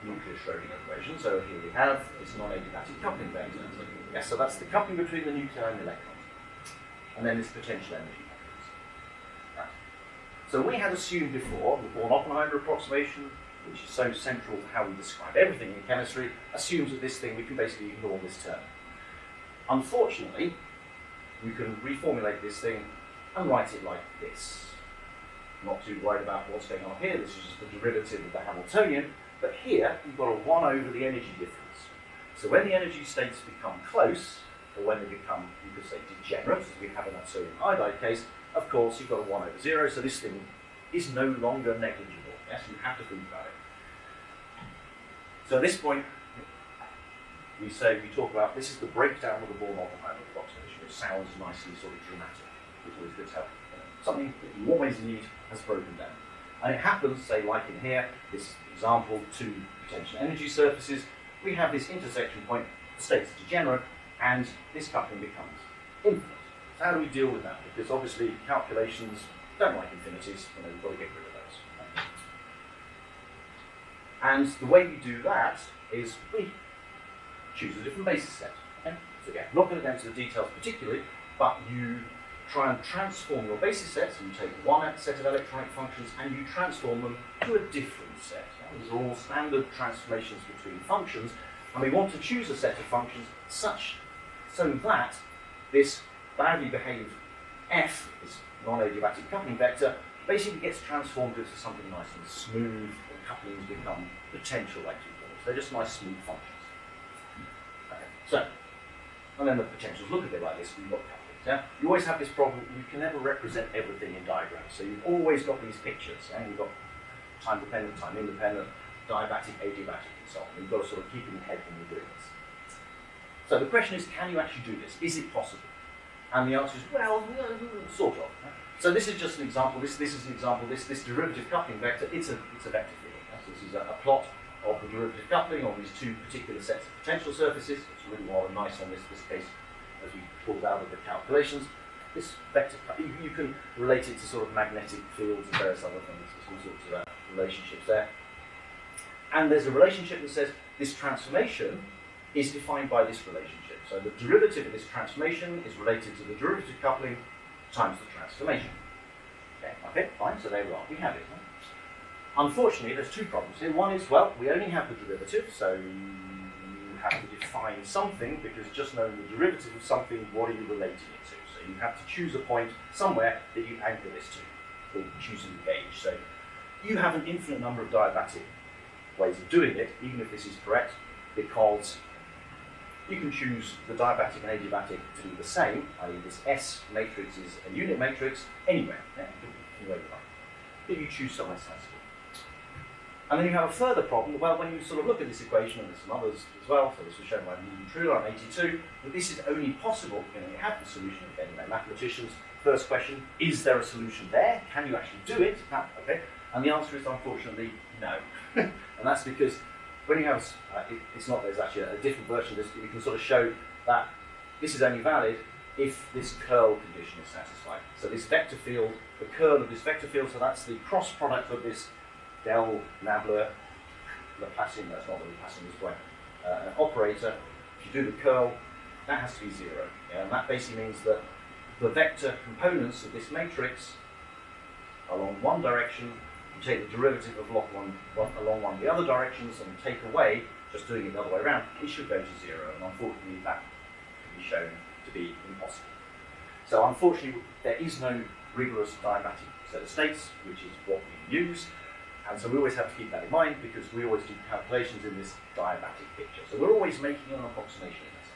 nuclear Schrödinger equation. So here we have this non-adiabatic coupling vector. Yes, so that's the coupling between the nuclei and the electrons. And then this potential energy mechanism. Right. So we had assumed before, the Born-Oppenheimer approximation, which is so central to how we describe everything in chemistry, assumes that this thing, we can basically ignore this term. Unfortunately, we can reformulate this thing and write it like this. Not too worried about what's going on here, this is just the derivative of the Hamiltonian, but here you've got a 1 over the energy difference. So when the energy states become close, or when they become, you could say, degenerate, as we have in that sodium iodide case, of course you've got a 1 over 0, so this thing is no longer negligible. Yes, you have to think about it. So at this point, we talk about, this is the breakdown of the Born-Oppenheimer approximation, which sounds nicely sort of dramatic, which always good to have. Something that you always need has broken down. And it happens, say like in here, this example, 2 potential energy surfaces, we have this intersection point, the state's degenerate, and this coupling becomes infinite. So how do we deal with that? Because obviously calculations don't like infinities, we've got to get rid of those. And the way we do that is we choose a different basis set. Okay? So again, I'm not going to go into the details particularly, but you try and transform your basis sets, and you take one set of electronic functions and you transform them to a different set. These are all standard transformations between functions, and we want to choose a set of functions so that this badly behaved f, this non-adiabatic coupling vector, basically gets transformed into something nice and smooth, and couplings become potential electric forms. They're just nice smooth functions. Okay, so, and then the potentials look a bit like this. We've got couplings. Yeah? You always have this problem, you can never represent everything in diagrams. So you've always got these pictures. Yeah? You've got time dependent, time independent, diabatic, adiabatic, and so on. You've got to sort of keep in your head when you're doing this. So the question is, can you actually do this? Is it possible? And the answer is, well, sort of. So this is just an example. This is an example. This derivative coupling vector, it's a vector field. So this is a plot of the derivative coupling on these 2 particular sets of potential surfaces. It's really rather nice on this case, as we pulled out of the calculations. This vector, you can relate it to sort of magnetic fields and various other things. There's all sorts of relationships there. And there's a relationship that says this transformation is defined by this relationship. So the derivative of this transformation is related to the derivative coupling times the transformation. Okay, fine, so there we are, we have it. Huh? Unfortunately, there's 2 problems here. One is, well, we only have the derivative, so you have to define something, because just knowing the derivative of something, what are you relating it to? So you have to choose a point somewhere that you anchor this to, called choosing the gauge. So you have an infinite number of diabatic ways of doing it, even if this is correct, because you can choose the diabatic and adiabatic to be the same, i.e. this S matrix is a unit matrix anywhere, anywhere you like. But you choose somewhere sensible. And then you have a further problem, well, when you sort of look at this equation, and there's some others as well, so this was shown by Truller on 82, that this is only possible, you have the solution, again, mathematicians, first question, is there a solution there? Can you actually do it? Okay. And the answer is, unfortunately, no. And that's because when you have, it's not, there's actually a different version of this, you can sort of show that this is only valid if this curl condition is satisfied. So this vector field, the curl of this vector field, so that's the cross product of this del nabla Laplacian, that's not the Laplacian, this way, operator. If you do the curl, that has to be 0. Yeah? And that basically means that the vector components of this matrix along one direction, you take the derivative of log along one of the other directions and take away, just doing it the other way around, it should go to 0. And unfortunately, that can be shown to be impossible. So unfortunately, there is no rigorous diabatic set of states, which is what we use. And so we always have to keep that in mind, because we always do calculations in this diabatic picture. So we're always making an approximation in this.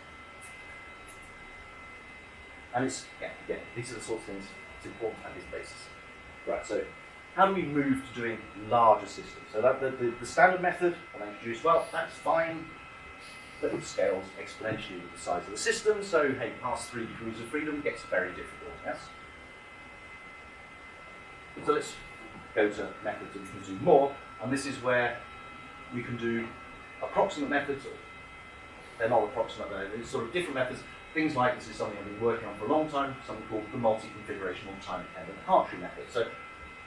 And it's, again, these are the sorts of things it's important to have this basis. Right, so how do we move to doing larger systems? So that the standard method, when I introduced, well, that's fine, but it scales exponentially with the size of the system. So, hey, past 3 degrees of freedom gets very difficult, yes? So let's go to methods that we can do more, and this is where we can do approximate methods, or they're not approximate, they're sort of different methods. Things like, this is something I've been working on for a long time, something called the multi-configurational time-dependent Hartree method. So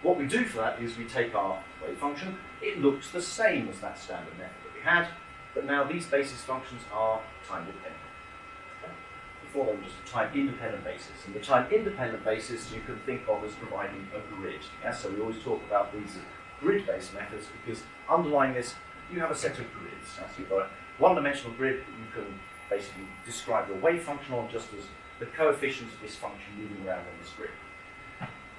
what we do for that is we take our wave function, it looks the same as that standard method that we had, but now these basis functions are time-dependent. Before they were just a time-independent basis. And the time-independent basis you can think of as providing a grid. Yeah? So we always talk about these as grid-based methods, because underlying this, you have a set of grids. Yeah? So you've got a one-dimensional grid that you can basically describe your wave function on, just as the coefficients of this function moving around on this grid.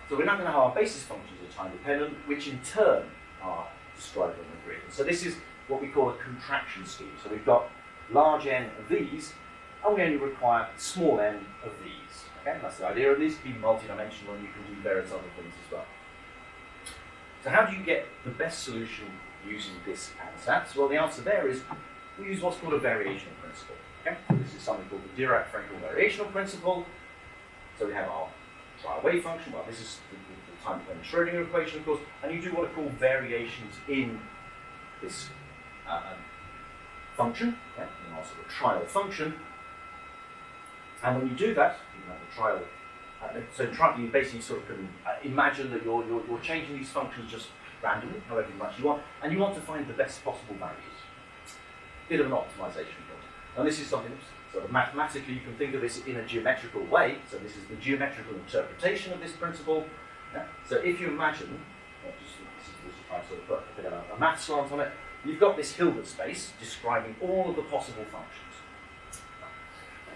So we're now going to have our basis functions are time dependent, which in turn are described on the grid. So this is what we call a contraction scheme. So we've got large n of these, and we only require small n of these. Okay, that's the idea. It needs to be multidimensional, and you can do various other things as well. So how do you get the best solution using this ansatz? Well, the answer there is we use what's called a variational principle. Okay? So this is something called the Dirac-Frenkel variational principle. So we have our trial wave function. Well, this is the time-dependent Schrödinger equation, of course, and you do what are called variations in this function, okay? In our sort of trial function. And when you do that, you have the trial. You basically sort of can imagine that you're changing these functions just randomly, however much you want, and you want to find the best possible values. Bit of an optimization problem. And this is something sort of mathematically you can think of this in a geometrical way. So this is the geometrical interpretation of this principle. Yeah? So if you imagine, just to try and sort of put a bit of a math slant on it, you've got this Hilbert space describing all of the possible functions.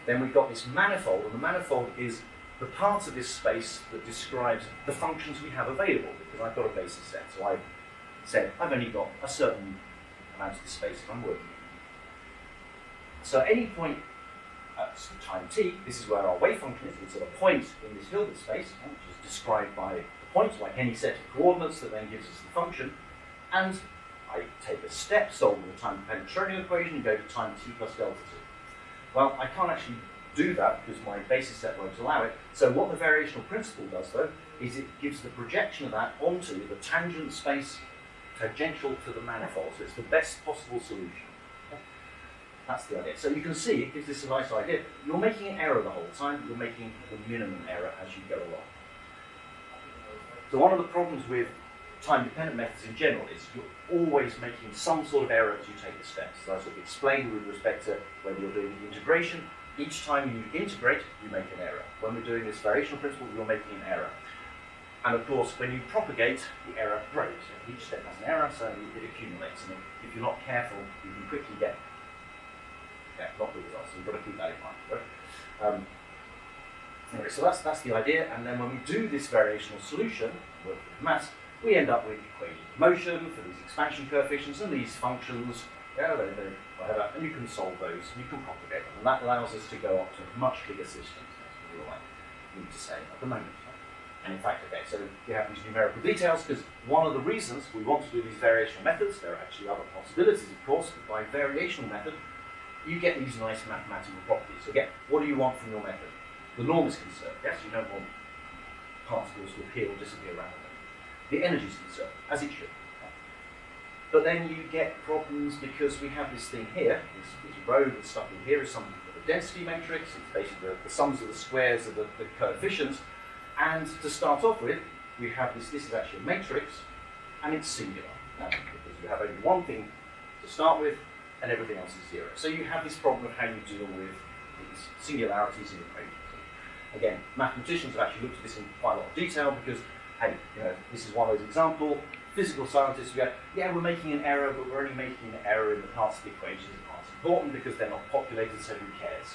Then we've got this manifold, and the manifold is the part of this space that describes the functions we have available, because I've got a basis set. So I've said I've only got a certain amount of the space that I'm working in. So at any point at some time t, this is where our wave function is. It's at a point in this Hilbert space, which is described by the point, like any set of coordinates that then gives us the function. And I take a step, solving the time-dependent Schrödinger equation, and go to time t plus delta t. Well, I can't actually do that because my basis set won't allow it. So what the variational principle does, though, is it gives the projection of that onto the tangent space tangential to the manifold. So it's the best possible solution. That's the idea. So you can see it gives this a nice idea. You're making an error the whole time. You're making the minimum error as you go along. So one of the problems with time-dependent methods in general is you're always making some sort of error as you take the steps. So I sort of explained with respect to whether you're doing the integration. Each time you integrate, you make an error. When we're doing this variational principle, you're making an error. And of course, when you propagate, the error grows. Each step has an error, so it accumulates. And if you're not careful, you can quickly get not good results. So you've got to keep that in mind. Right? Anyway, so that's the idea. And then when we do this variational solution, working with maths, we end up with equations of motion for these expansion coefficients and these functions. Whatever, and you can solve those, and you can propagate them, and that allows us to go up to much bigger systems. That's what we need to say at the moment. And in fact, okay, so we have these numerical details because one of the reasons we want to do these variational methods, there are actually other possibilities, of course, but by variational method, you get these nice mathematical properties. So again, what do you want from your method? The norm is conserved. Yes, you don't want particles to appear or disappear randomly. The energy is conserved, as it should. But then you get problems because we have this thing here, this row that's stuck in here is something called a density matrix. It's basically the sums of the squares of the coefficients. And to start off with, we have this is actually a matrix, and it's singular. Because you have only one thing to start with, and everything else is zero. So you have this problem of how you deal with these singularities in equations. Again, mathematicians have actually looked at this in quite a lot of detail because, hey, this is one of those examples. Physical scientists go, yeah, we're making an error, but we're only making an error in the parts of the equations that aren't important because they're not populated, so who cares?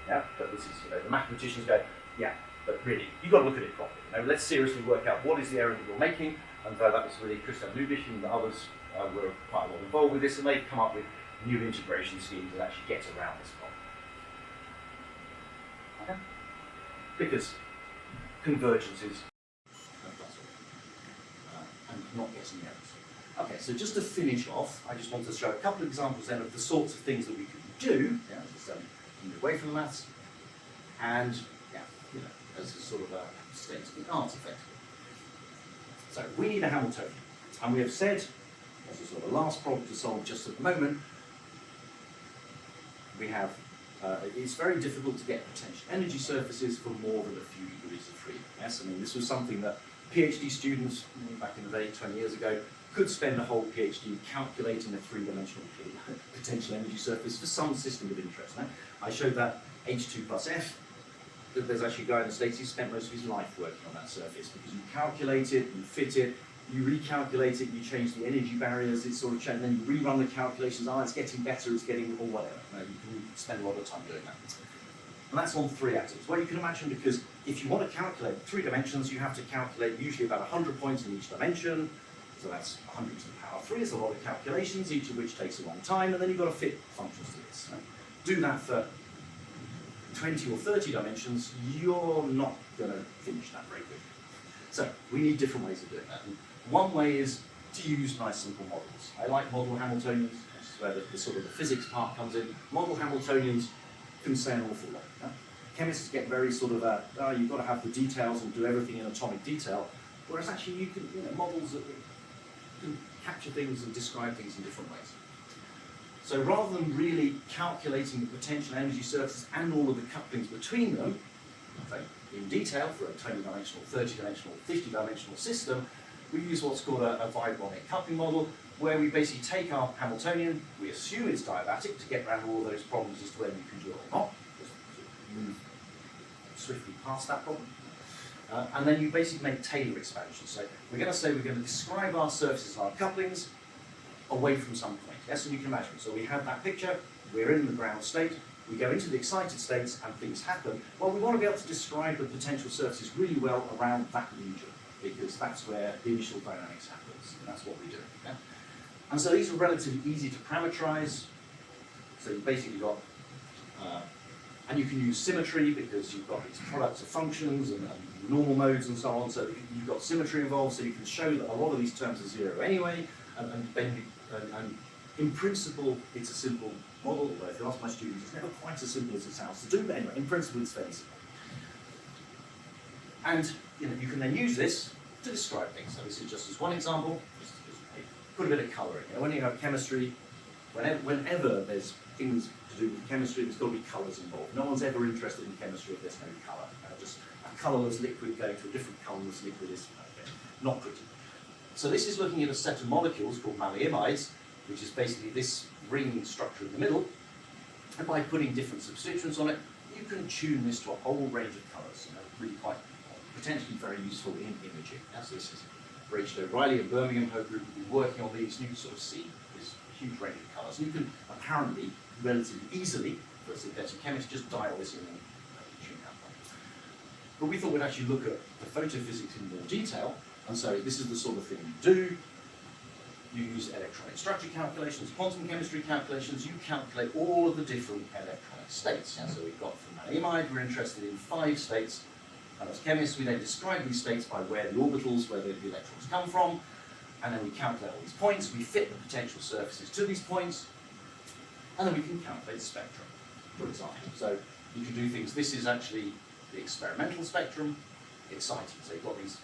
Yeah, but this is, the mathematicians go, yeah, but really, you've got to look at it properly. Let's seriously work out what is the error that you're making, and that was really Christian Lubisch and the others were quite a lot involved with this, and they've come up with new integration schemes that actually get around this problem. Okay? Because convergence is and not getting errors. Okay, so just to finish off, I just want to show a couple of examples then of the sorts of things that we can do, just move away from maths, and as a sort of a state of the art, effectively. So we need a Hamiltonian, and we have said, as a sort of last problem to solve just at the moment, we have, it's very difficult to get potential energy surfaces for more than a few degrees of freedom. Yes, I mean, this was something that PhD students, back in the day, 20 years ago, could spend a whole PhD calculating a three-dimensional potential energy surface for some system of interest. Now, I showed that H2 plus F, that there's actually a guy in the States who spent most of his life working on that surface because you calculate it, you fit it, you recalculate it, you change the energy barriers, it's sort of changed, and then you rerun the calculations, it's getting better, it's getting, or whatever. You can spend a lot of time doing that. And that's on 3 atoms. Well, you can imagine, because if you want to calculate 3 dimensions, you have to calculate usually about 100 points in each dimension. So that's 100 to the power 3. It's a lot of calculations, each of which takes a long time, and then you've got to fit functions to this. So do that for 20 or 30 dimensions, you're not going to finish that very quickly. So we need different ways of doing that. And one way is to use nice simple models. I like model Hamiltonians. This is where the sort of the physics part comes in. Model Hamiltonians can say an awful lot. Yeah? Chemists get very sort of, you've got to have the details and do everything in atomic detail, whereas actually you can, models that can capture things and describe things in different ways. So rather than really calculating the potential energy surfaces and all of the couplings between them, okay, in detail for a 20-dimensional, 30-dimensional, 50-dimensional system, we use what's called a vibronic coupling model, where we basically take our Hamiltonian, we assume it's diabatic to get around all those problems as to whether you can do it or not, just move swiftly past that problem. And then you basically make Taylor expansions. So we're going to say we're going to describe our surfaces and our couplings away from some point. Yes, and you can imagine. So we have that picture, we're in the ground state, we go into the excited states and things happen. Well, we want to be able to describe the potential surfaces really well around that region, because that's where the initial dynamics happens, and that's what we do. Yeah? And so these are relatively easy to parameterize. So you've basically got, and you can use symmetry because you've got these products of functions and normal modes and so on, so you've got symmetry involved, so you can show that a lot of these terms are zero anyway, and in principle, it's a simple model, although if you ask my students, it's never quite as simple as it sounds to do, but anyway, in principle, it's fairly simple. And you can then use this to describe things. So this is just as one example, just put a bit of colour in. When you have chemistry, whenever there's things to do with chemistry, there's got to be colours involved. No one's ever interested in chemistry if there's no colour. Just a colourless liquid going to a different colourless liquid is not pretty. So this is looking at a set of molecules called malleimides, which is basically this ring structure in the middle. And by putting different substituents on it, you can tune this to a whole range of colours. Really quite potentially very useful in imaging. So this is Rachel O'Reilly and Birmingham, her group have been working on these. You can sort of see this huge range of colours. You can apparently relatively easily, for a synthetic chemist, just dial this in and tune that one. But we thought we'd actually look at the photophysics in more detail. And so this is the sort of thing you do. You use electronic structure calculations, quantum chemistry calculations. You calculate all of the different electronic states. So we've got for malleimide, we're interested in 5 states. And as chemists, we then describe these states by where the orbitals, where the electrons come from. And then we calculate all these points. We fit the potential surfaces to these points. And then we can calculate the spectrum, for example. So you can do things. This is actually the experimental spectrum, exciting. So you've got these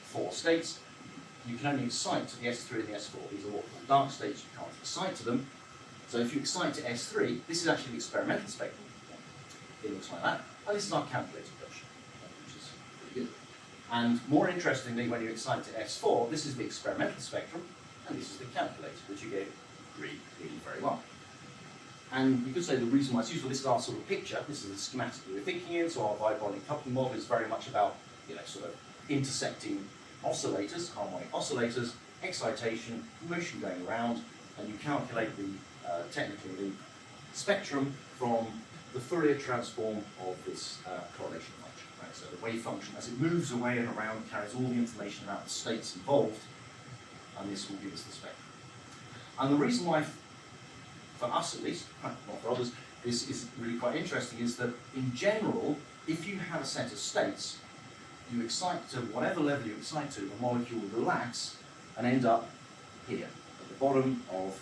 4 states. You can only excite to the S3 and the S4. These are what we call dark states. You can't excite to them. So if you excite to S3, this is actually the experimental spectrum. It looks like that. And this is our calculated version, which is pretty good. And more interestingly, when you excite to S4, this is the experimental spectrum, and this is the calculated, which you get really very well. And you could say the reason why it's useful, this is our sort of picture, this is the schematic we were thinking in, so our vibronic coupling model is very much about, sort of intersecting oscillators, harmonic oscillators, excitation, motion going around, and you calculate the, technically the spectrum from the Fourier transform of this correlation function. Right? So the wave function, as it moves away and around, carries all the information about the states involved, and this will give us the spectrum. And the reason why, for us at least, not for others, this is really quite interesting, is that in general, if you have a set of states, you excite to whatever level you excite to, the molecule will relax and end up here, at the bottom of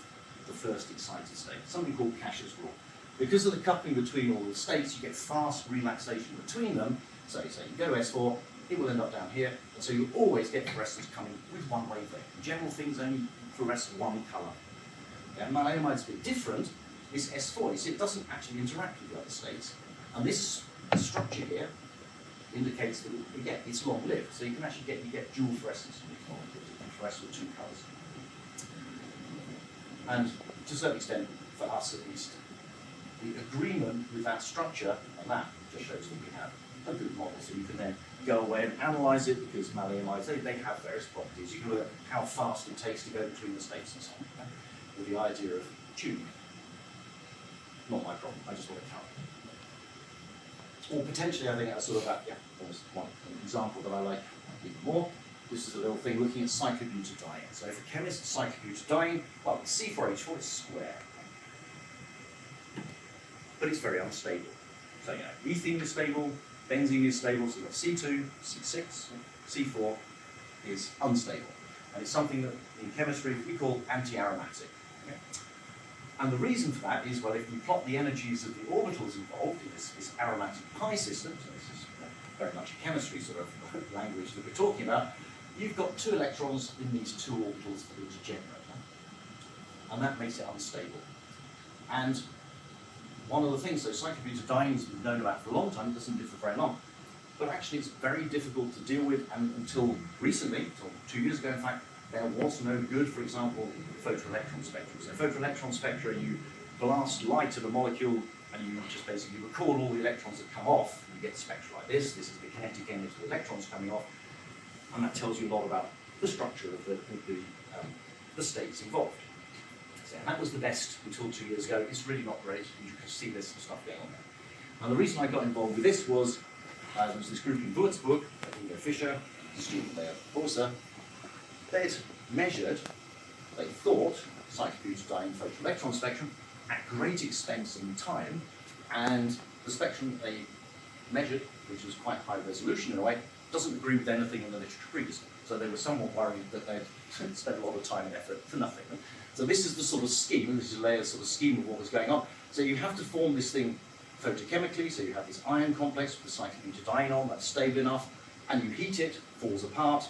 the first excited state, something called Cash's rule. Because of the coupling between all the states, you get fast relaxation between them. So you say you go to S4, it will end up down here, and so you always get fluorescence coming with one wavelength. In general, things only fluoresce one colour. Yeah, malleimide's a bit different. This S4, you see, it doesn't actually interact with the other states, and this structure here indicates that it's long-lived. So you can actually get dual fluorescence in these molecules. You can fluoresce with 2 colours. And to a certain extent, for us at least, the agreement with that structure and that just shows that we have a good model. So you can then go away and analyse it, because malleimides, they have various properties. You can look at how fast it takes to go between the states and so on, okay? With the idea of tuning. Not my problem, I just want to count. Or potentially, I think that's sort of that, yeah, there's one example that I like even more. This is a little thing looking at cyclobutadiene. So if a chemist cyclobutadiene, well, C4H4 is square, but it's very unstable. So, you know, ethene is stable, benzene is stable, so you've got C2, C6, C4 is unstable. And it's something that in chemistry we call anti-aromatic. Okay? And the reason for that is, well, if you plot the energies of the orbitals involved in this aromatic pi system, so this is very much a chemistry sort of language that we're talking about, you've got 2 electrons in these 2 orbitals that are degenerate. And that makes it unstable. And one of the things, so cyclobutadiene has been known about for a long time, it doesn't live for very long. But actually it's very difficult to deal with, and until recently, until 2 years ago in fact, there was no good, for example, photoelectron spectra. So photoelectron spectra, you blast light at a molecule and you just basically record all the electrons that come off, and you get a spectra like this. This is the kinetic energy of the electrons coming off, and that tells you a lot about the structure of the states involved. So, and that was the best until 2 years ago. It's really not great, you can see there's some stuff going on there. And the reason I got involved with this was, there was this group in Würzburg, Ingo Fischer, a student there, Borsa. They'd measured, they thought, cyclobutadiene photoelectron spectrum at great expense in time, and the spectrum they measured, which was quite high resolution in a way, doesn't agree with anything in the literature previously. So they were somewhat worried that they'd spent a lot of time and effort for nothing. So this is the sort of scheme, this is Leia's sort of scheme of what was going on. So you have to form this thing photochemically, so you have this ion complex with cyclobutadiene on, that's stable enough, and you heat it, falls apart,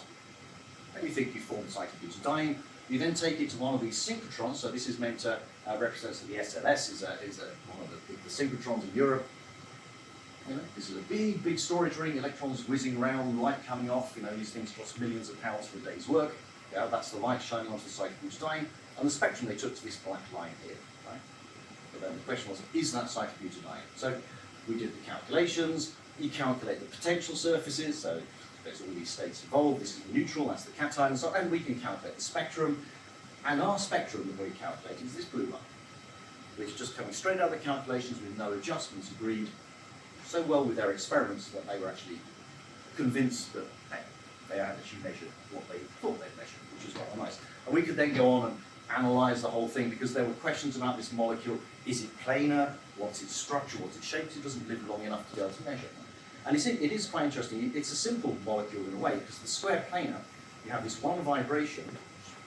and you think you formed cyclobutadiene. You then take it to one of these synchrotrons, so this is meant to represent the SLS, is one of the synchrotrons in Europe. You know, this is a big, big storage ring, electrons whizzing around, light coming off, you know, these things cost millions of pounds for a day's work. Yeah, that's the light shining onto the cyclobutadiene, and the spectrum they took to this black line here, right? But then the question was, is that cyclobutadiene? So we did the calculations, you calculate the potential surfaces, so there's all these states involved, this is the neutral, that's the cation, so, and we can calculate the spectrum, and our spectrum that we calculate is this blue line, which is just coming straight out of the calculations with no adjustments agreed, so well with their experiments that they were actually convinced that hey, they had actually measured what they thought they'd measured, which is rather nice. And we could then go on and analyse the whole thing, because there were questions about this molecule. Is it planar? What's its structure? What's its shape? It doesn't live long enough to be able to measure. And it is quite interesting. It's a simple molecule in a way, because the square planar, you have this one vibration,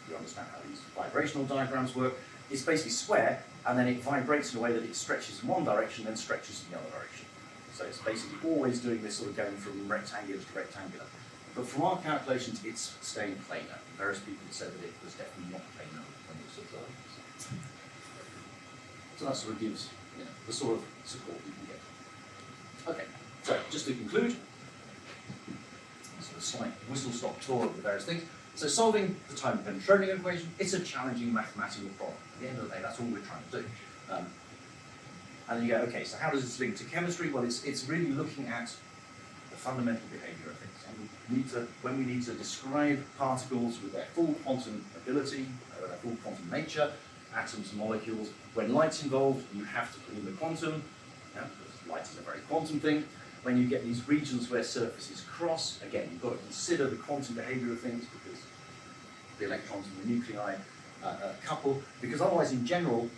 you understand how these vibrational diagrams work, it's basically square, and then it vibrates in a way that it stretches in one direction, then stretches in the other direction. So it's basically always doing this sort of going from rectangular to rectangular. But from our calculations, it's staying planar. Various people said that it was definitely not planar when it was observed. So that sort of gives the sort of support you can get. Okay, so just to conclude, a slight whistle-stop tour of the various things. So solving the time-dependent Schrodinger equation, it's a challenging mathematical problem. At the end of the day, that's all we're trying to do. And then you go, okay, so how does this link to chemistry? Well, it's really looking at the fundamental behavior of things. And when we need to describe particles with their full quantum ability, their full quantum nature, atoms and molecules, when light's involved, you have to put in the quantum, because light is a very quantum thing. When you get these regions where surfaces cross, again, you've got to consider the quantum behavior of things, because the electrons and the nuclei couple, because otherwise, in general,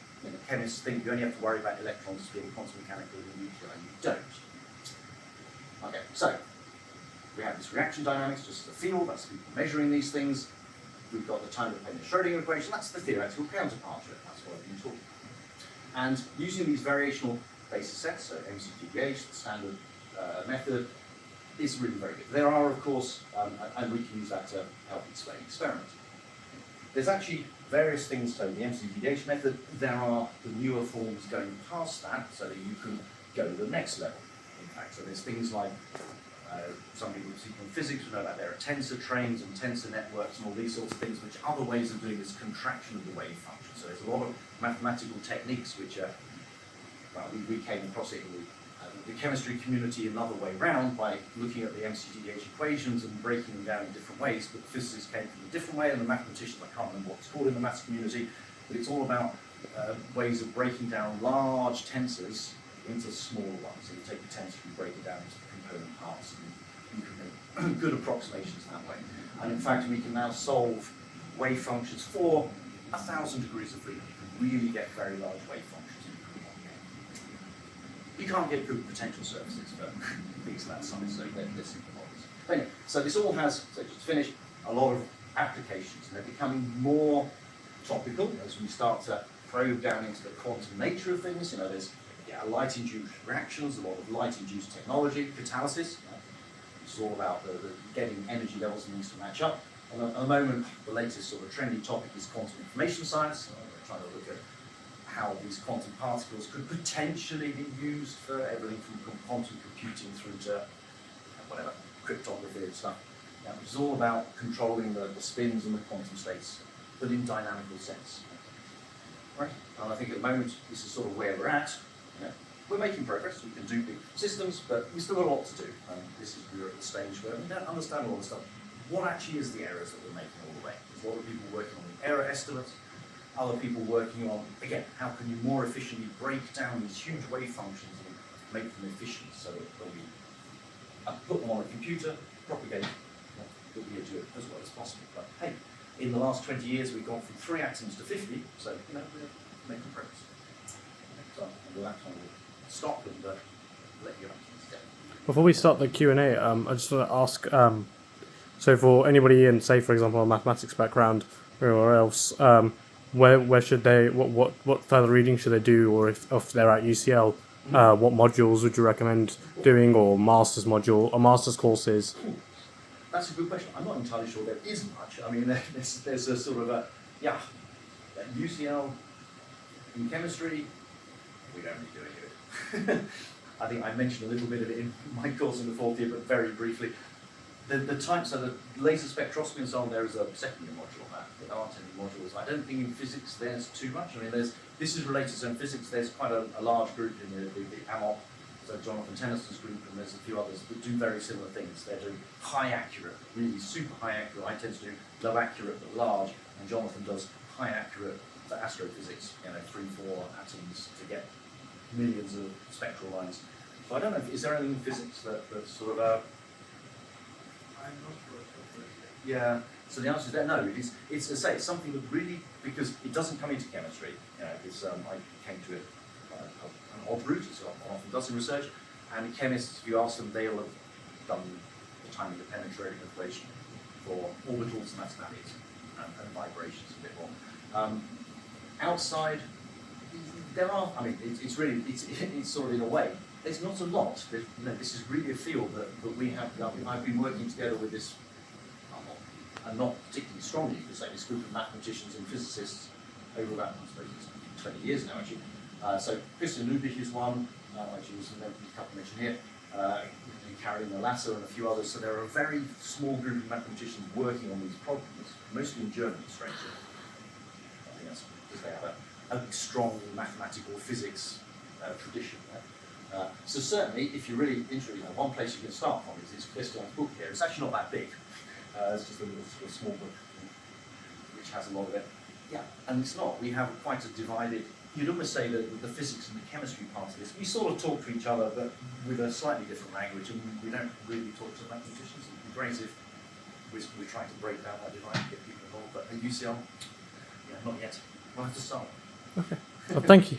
chemists think you only have to worry about electrons being quantum mechanical in the nuclei. You don't. Okay, so we have this reaction dynamics, just as a field, that's people measuring these things. We've got the time-dependent Schrodinger equation, that's the theoretical counterpart to it, that's what I've been talking about. And using these variational basis sets, so MCTDH, the standard method, is really very good. There are, of course, and we can use that to help explain experiments. There's actually various things, so the MCTDH method, there are the newer forms going past that, so that you can go to the next level, in fact. So there's things like, some people see from physics who know about there are tensor trains and tensor networks and all these sorts of things, which are other ways of doing this contraction of the wave function. So there's a lot of mathematical techniques which are, well, we came across it in the chemistry community another way round by looking at the MCTDH equations and breaking them down in different ways, but the physicists came from a different way, and the mathematicians, I can't remember what it's called in the maths community, but it's all about ways of breaking down large tensors into smaller ones. So you take the tensor and break it down into component parts, and you can make good approximations that way. And in fact, we can now solve wave functions for 1,000 degrees of freedom. You can really get very large wave functions. You can't get good potential surfaces for things that size, so they're simple models. But anyway, so this all has, so just to finish, a lot of applications, and they're becoming more topical as we start to probe down into the quantum nature of things. You know, there's light-induced reactions, a lot of light-induced technology, catalysis. It's all about the getting energy levels and things to match up. And at the moment, the latest sort of trendy topic is quantum information science. We're trying to look at how these quantum particles could potentially be used for everything from quantum computing through to whatever, cryptography and stuff. Which is all about controlling the spins and the quantum states, but in dynamical sense. Right? And I think at the moment, this is sort of where we're at. You know, we're making progress, we can do big systems, but we still got a lot to do. And we're at the stage where we don't understand all this stuff. What actually is the errors that we're making all the way? There's a lot of people working on the error estimates, other people working on, again, how can you more efficiently break down these huge wave functions and make them efficient so that when we put them on a computer, propagate, that we do it as well as possible. But hey, in the last 20 years, we've gone from 3 atoms to 50, so you know, we're making progress. So with that, I'll stop and let you answer. Before we start the Q&A, I just want to ask, so for anybody in, say, for example, a mathematics background or else, where should they, what further reading should they do, or if they're at UCL, what modules would you recommend doing, or master's courses? That's a good question. I'm not entirely sure there is much. I mean, there's a sort of UCL in chemistry, we don't really do it. I think I mentioned a little bit of it in my course in the 4th year, but very briefly. The types, so the laser spectroscopy and so on, there is a secondary module on that. There aren't any modules. I don't think in physics there's too much. I mean, this is related to in physics. There's quite a large group in the AMOP, so Jonathan Tennyson's group, and there's a few others that do very similar things. They're doing high accurate, really super high accurate. I tend to do low accurate but large, and Jonathan does high accurate for astrophysics, 3-4 atoms to get millions of spectral lines. So I don't know, is there anything in physics that's sort of I'm not sure. yeah, so the answer is that no, it's as I say, it's something that really, because it doesn't come into chemistry, it's, I came to it an odd route, it's often does in research, and chemists, if you ask them, they'll have done the time independent Schrodinger equation for orbitals, and that's about it, and vibrations a bit more. Outside, there are, I mean, it's really, it's sort of in a way, there's not a lot. This is really a field that we have. I've been working together with this, and not particularly strongly, you could say, this group of mathematicians and physicists over about, I suppose, 20 years now, actually. So Christian Lubich is one, actually was a couple mentioned here, Carolina Lasser and a few others. So there are a very small group of mathematicians working on these problems, mostly in Germany, strangely. I think that's because they have a strong mathematical physics tradition there. So certainly, if you're really interested, one place you can start from is Christian's book here. It's actually not that big. It's just a little sort of small book, which has a lot of it. Yeah, and it's not. We have quite a divided. You'd almost say that the physics and the chemistry part of this, we sort of talk to each other, but with a slightly different language, and we don't really talk to the mathematicians. It'd be great if we're trying to break down that divide and get people involved. But at UCL, not yet. We'll have to start. Okay. Well, thank you.